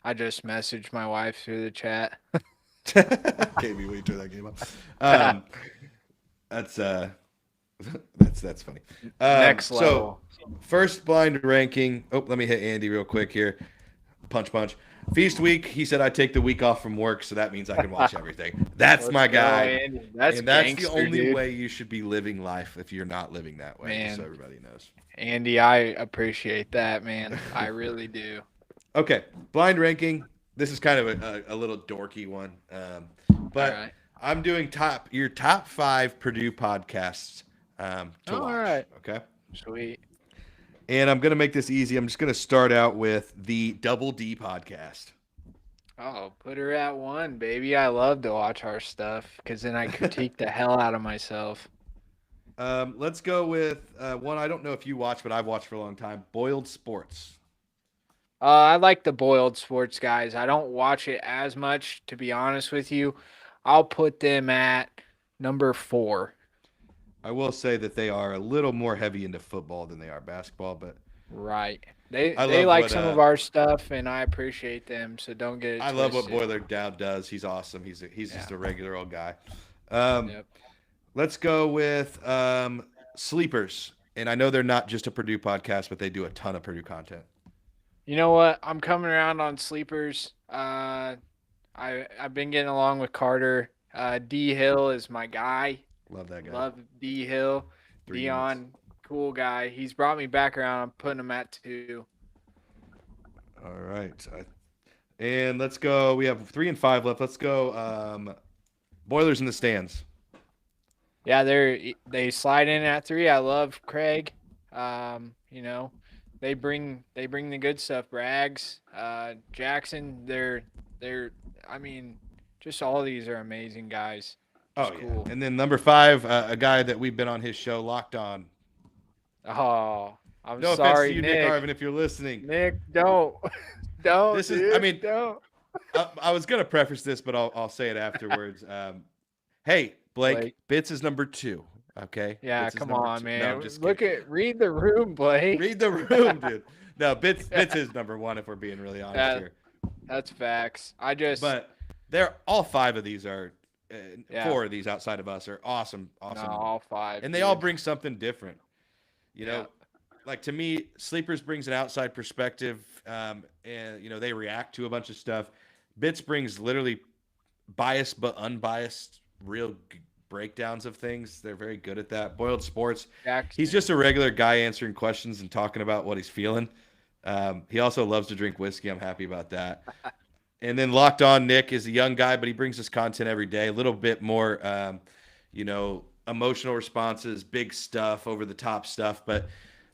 I just messaged my wife through the chat. Can't be wait till that game up. That's That's funny. Next So level. first blind ranking. Oh, let me hit Andy real quick here. Punch. Feast week. He said I take the week off from work, so that means I can watch everything. That's Let's my go, guy. Andy. That's And that's the gangster, only dude. way you should be living life if you're not living that way, just so Man, everybody knows. Andy, I appreciate that, man. I really do. Okay, blind ranking. This is kind of a little dorky one, All but right. I'm doing your top 5 Purdue podcasts to All watch. right. Okay, Sweet. and I'm gonna make this easy. I'm just gonna start out with the Double D podcast. Oh, put her at 1, baby. I love to watch our stuff because then I critique the hell out of myself. Let's go with one I don't know if you watch, but I've watched for a long time. Boiled Sports. I like the boiled sports guys. I don't watch it as much, to be honest with you. I'll put them at number 4. I will say that they are a little more heavy into football than they are basketball, but Right. They I they love like what some of our stuff, and I appreciate them. So don't get it I love what twisted. Boiler Down does. He's awesome. He's Yeah. just a regular old guy. Um, Yep. let's go with Sleepers. And I know they're not just a Purdue podcast, but they do a ton of Purdue content. You know what? I'm coming around on sleepers. I've been getting along with Carter. D Hill is my guy. Love that guy. Love D Hill. 3 units. Dion, cool guy. He's brought me back around. I'm putting him at 2. All right. And let's go. We have 3 and 5 left. Let's go. Boilers in the stands. Yeah, they slide in at 3. I love Craig. You know, they bring the good stuff. Braggs, Jackson. They're. I mean, just all these are amazing guys. Oh, Just yeah. cool. And then number 5, a guy that we've been on his show, Locked On. Oh, I'm No offense to sorry, you, Nick Nick. Arvin, if you're listening. Nick, don't, don't. This is, dude, I mean, don't. I was going to preface this, but I'll say it afterwards. Hey, Blake, Bits is number 2. Okay. Yeah, Bits is come number on, 2. man. No, I'm just kidding. Read the room, Blake. Read the room, dude. No, Bits is number 1 if we're being really honest Yeah. here. That's facts. But they're all 5 of these are, Yeah. 4 of these outside of us are awesome, No, awesome, all 5. and they all bring something different. You know, Yeah. like to me, Sleepers brings an outside perspective, and they react to a bunch of stuff. Bits brings literally biased but unbiased, real breakdowns of things. They're very good at that. Boiled Sports, Jackson. he's just a regular guy answering questions and talking about what he's feeling. He also loves to drink whiskey. I'm happy about that. And then Locked On Nick is a young guy, but he brings us content every day. A little bit more, emotional responses, big stuff, over the top stuff. But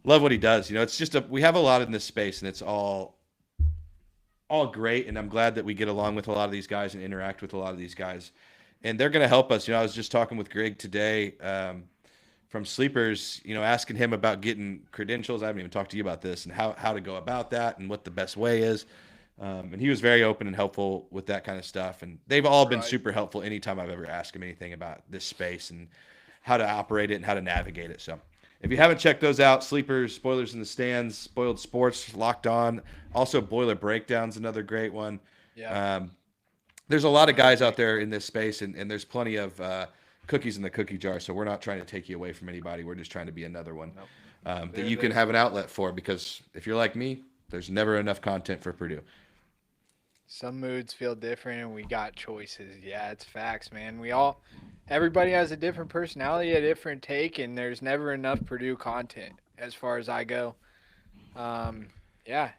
love what he does. It's just we have a lot in this space, and it's all great. And I'm glad that we get along with a lot of these guys and interact with a lot of these guys. And they're going to help us. I was just talking with Greg today from Sleepers, asking him about getting credentials. I haven't even talked to you about this and how to go about that and what the best way is. And he was very open and helpful with that kind of stuff. And they've all been super helpful anytime I've ever asked him anything about this space and how to operate it and how to navigate it. So if you haven't checked those out, Sleepers, Spoilers in the Stands, Boiled Sports, Locked On, also Boiler Breakdowns, another great one. Yeah. There's a lot of guys out there in this space, and there's plenty of cookies in the cookie jar. So we're not trying to take you away from anybody. We're just trying to be another one that you can have an outlet for, because if you're like me, there's never enough content for Purdue. Some moods feel different, and we got choices. Yeah, it's facts, man. Everybody has a different personality, a different take, and there's never enough Purdue content as far as I go. Yeah,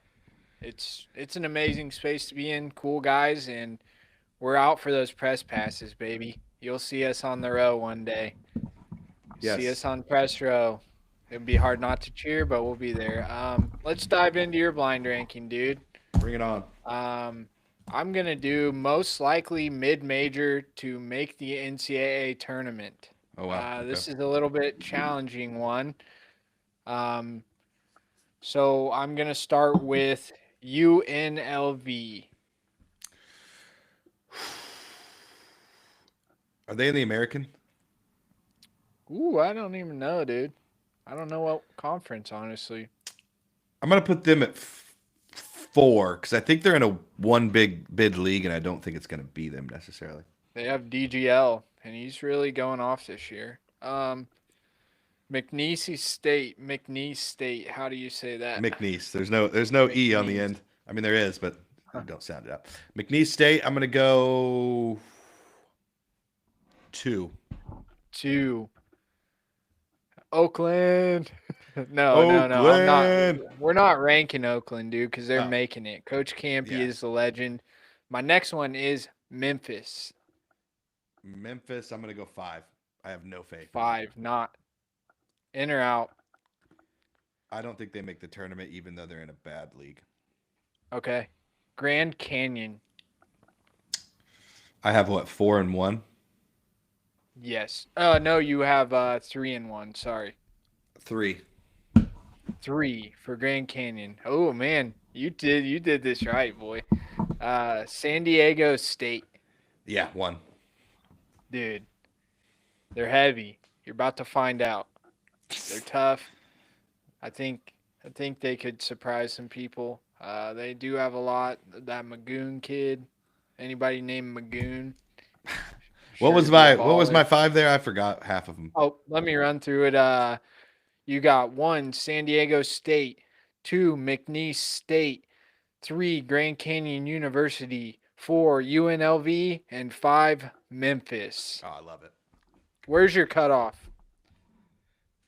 it's an amazing space to be in. Cool guys, and we're out for those press passes, baby. You'll see us on the row one day. Yes. See us on press row. It'd be hard not to cheer, but we'll be there. Let's dive into your blind ranking, dude. Bring it on. I'm going to do most likely mid-major to make the NCAA tournament. Oh, wow. Okay. This is a little bit challenging one. So I'm going to start with UNLV. Are they in the American? Ooh, I don't even know, dude. I don't know what conference, honestly. I'm going to put them at 4 because I think they're in a one big bid league, and I don't think it's going to be them necessarily. They have DGL, and he's really going off this year. McNeese State. McNeese State. How do you say that? McNeese. There's no E on the McNeese. end. I mean, there is, but Huh. don't sound it out. McNeese State. I'm gonna go 2. 2. Oakland. No. I'm not. Oakland. We're not ranking Oakland, dude, because they're Oh, making it. Coach Campy yeah. is the legend. My next one is Memphis. Memphis. I'm gonna go 5. I have no faith. 5. Not in or out. I don't think they make the tournament, even though they're in a bad league. Okay. Grand Canyon. I have what, 4 and 1? Yes. No, you have 3 and 1. Sorry. 3. 3 for Grand Canyon. Oh man, you did this right, boy. San Diego State, Yeah, 1. dude. They're heavy. You're about to find out. They're tough. I think they could surprise some people. They do have a lot. That Magoon kid. Anybody named Magoon? What Sure was to be a my baller. 5 there? I forgot half of them. Oh, let me run through it. You got 1 San Diego State, 2 McNeese State, 3 Grand Canyon University, 4 UNLV, and 5 Memphis. Oh, I love it. Where's your cutoff?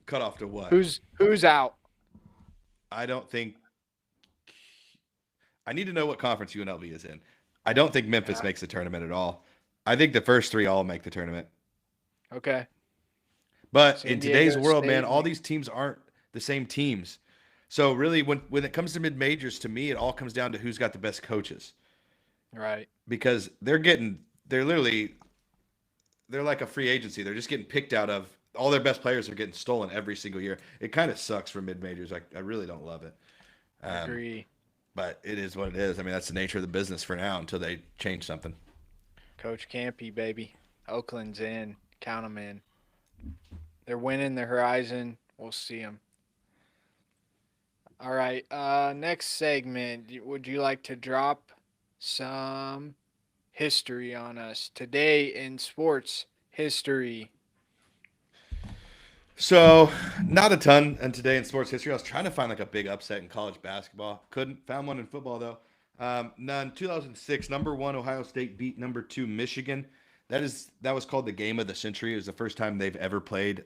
Cut off to what? Who's out? I don't think. I need to know what conference UNLV is in. I don't think Memphis makes the tournament at all. I think the first 3 all make the tournament. Okay. But San in today's Diego world, man, State. all these teams aren't the same teams. So really, when it comes to mid majors, to me, it all comes down to who's got the best coaches. Right. Because they're like a free agency. They're just getting picked out of. All their best players are getting stolen every single year. It kind of sucks for mid majors. I really don't love it. Agree. But it is what it is. I mean, that's the nature of the business for now until they change something. Coach Campy, baby. Oakland's in. Count them in. They're winning the horizon. We'll see them. All right. Next segment. Would you like to drop some history on us today in sports history? So, not a ton in today in sports history. I was trying to find like a big upset in college basketball. Couldn't. Found one in football though. None. 2006, number 1 Ohio State beat number 2 Michigan. That was called the game of the century. It was the first time they've ever played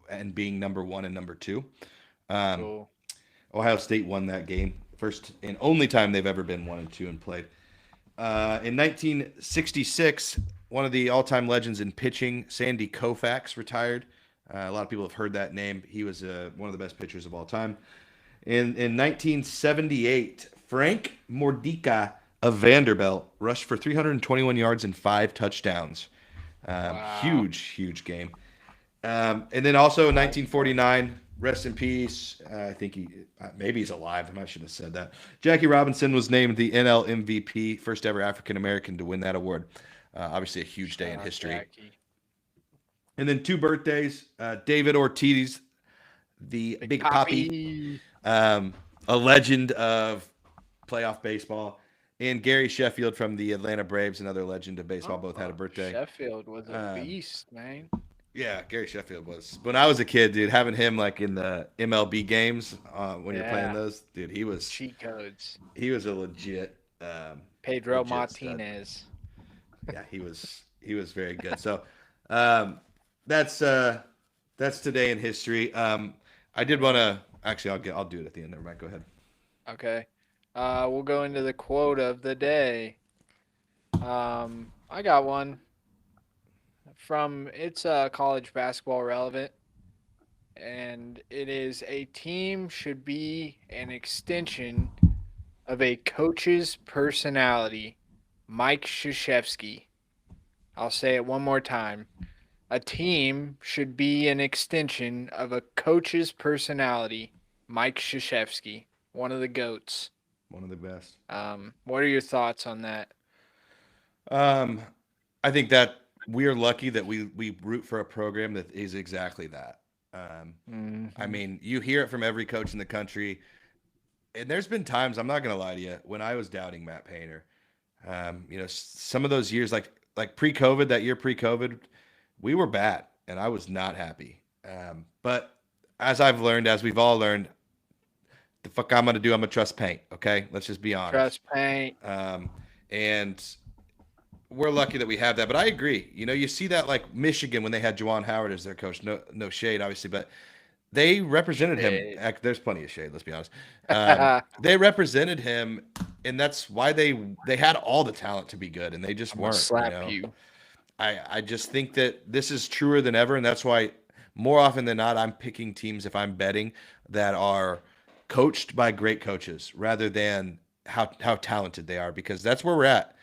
and being number 1 and number 2. Cool. Ohio State won that game. First and only time they've ever been 1 and 2 and played. In 1966, one of the all-time legends in pitching, Sandy Koufax, retired. A lot of people have heard that name. He was one of the best pitchers of all time. In 1978, Frank Mordica of Vanderbilt rushed for 321 yards and 5 touchdowns. Wow. Huge game. And then also in 1949, rest in peace. I think maybe he's alive. I should have said that. Jackie Robinson was named the NL MVP, first ever African American to win that award. Obviously, a huge day in history. Jackie. And then 2 birthdays. David Ortiz, the Big Papi, a legend of playoff baseball, and Gary Sheffield from the Atlanta Braves, another legend of baseball, both had a birthday. Sheffield was a beast, man. Yeah, Gary Sheffield was. When I was a kid, dude, having him like in the MLB games when you're playing those, dude, he was cheat codes. He was a legit Pedro legit Martinez. Stud. Yeah, he was very good. So that's today in history. I did want to actually I'll do it at the end. Never mind. Go ahead. Okay. We'll go into the quote of the day. I got one from it's college basketball relevant, and it is: a team should be an extension of a coach's personality. Mike Krzyzewski. I'll say it one more time. A team should be an extension of a coach's personality. Mike Krzyzewski, one of the GOATs. One of the best. What are your thoughts on that? I think that we are lucky that we root for a program that is exactly that. I mean, you hear it from every coach in the country, and there's been times, I'm not going to lie to you, when I was doubting Matt Painter. Some of those years, like pre-COVID, that year pre-COVID, we were bad, and I was not happy. But as I've learned, as we've all learned, the fuck I'm gonna do, I'm gonna trust paint. Okay, let's just be honest. Trust paint. And we're lucky that we have that. But I agree. You know, you see that like Michigan when they had Juwan Howard as their coach. No shade, obviously, but they represented him. There's plenty of shade. Let's be honest. They represented him, and that's why they had all the talent to be good, and they just weren't. Slap you. I just think that this is truer than ever, and that's why more often than not, I'm picking teams if I'm betting that are coached by great coaches rather than how talented they are, because that's where we're at.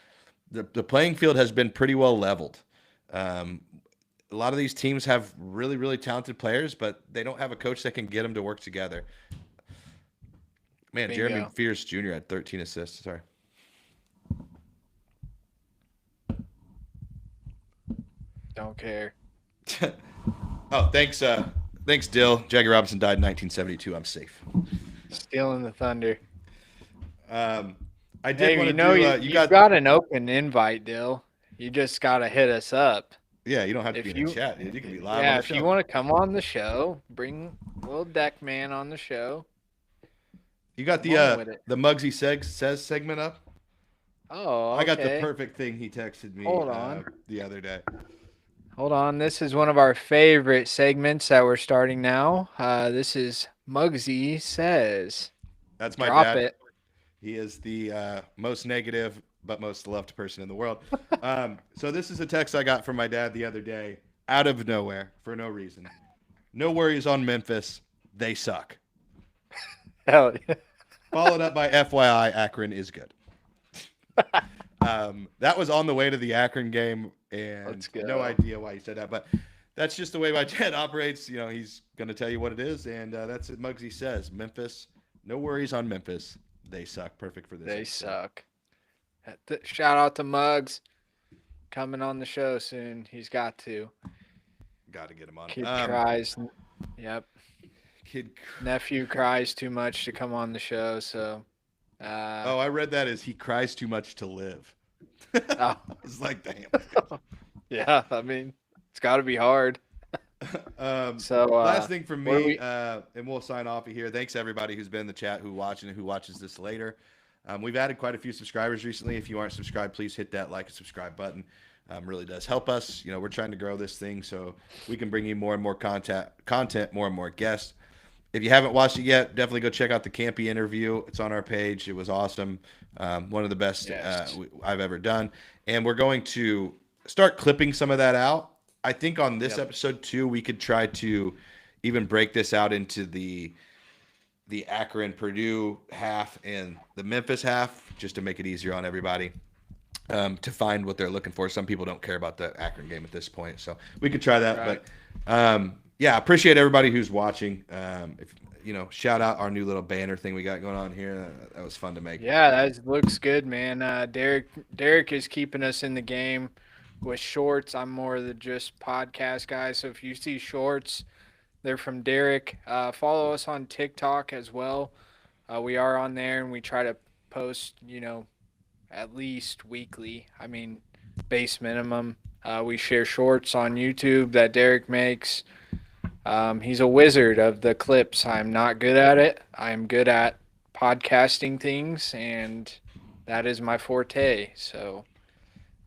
The playing field has been pretty well leveled. A lot of these teams have really, really talented players, but they don't have a coach that can get them to work together. Man, Bingo. Jeremy Fierce Jr. had 13 assists. Sorry. Don't care. Oh, thanks. Thanks, Dill. Jackie Robinson died in 1972. I'm safe. Stealing the thunder. I did want to do. You got an open invite, Dill. You just gotta hit us up. Yeah, you don't have to be in the chat. You can be live. Yeah, on the if show. you want to come on the show, bring little deck man on the show. You got the Muggsy says segment up. Oh, okay. I got the perfect thing he texted me. Hold on. The other day. Hold on. This is one of our favorite segments that we're starting now. This is Muggsy Says. That's my Drop dad. it. He is the most negative but most loved person in the world. So this is a text I got from my dad the other day, out of nowhere, for no reason. No worries on Memphis. They suck. Hell yeah. Followed up by FYI, Akron is good. That was on the way to the Akron game, and no idea why he said that, but that's just the way my dad operates. You know, he's going to tell you what it is, and that's what Muggsy says. Memphis, no worries on Memphis. They suck. Perfect for this. They suck. Shout out to Muggs. Coming on the show soon. He's got to. Got to get him on. Kid cries. Yep. Kid. Nephew cries too much to come on the show, so. I read that as he cries too much to live. Oh. It's like, damn. Yeah, I mean, it's got to be hard. Last thing from me, and we'll sign off of here. Thanks everybody who's been in the chat, who watches this later. We've added quite a few subscribers recently. If you aren't subscribed, please hit that like and subscribe button. Really does help us. You know, we're trying to grow this thing so we can bring you more and more content, more and more guests. If you haven't watched it yet, definitely go check out the Campy interview. It's on our page. It was awesome. One of the best I've ever done. And we're going to start clipping some of that out. I think on this episode too, we could try to even break this out into the Akron Purdue half and the Memphis half, just to make it easier on everybody to find what they're looking for. Some people don't care about the Akron game at this point, so we could try that. Right. But yeah, appreciate everybody who's watching. If shout out our new little banner thing we got going on here. That was fun to make. Yeah, that looks good, man. Derek is keeping us in the game with shorts. I'm more of the just podcast guy, so if you see shorts, they're from Derek. Follow us on TikTok as well. We are on there, and we try to post, at least weekly. I mean, base minimum. We share shorts on YouTube that Derek makes. He's a wizard of the clips. I'm not good at it. I'm good at podcasting things, and that is my forte. So,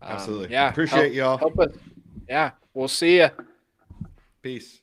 absolutely. Yeah. Appreciate y'all. Help us. Yeah. We'll see ya. Peace.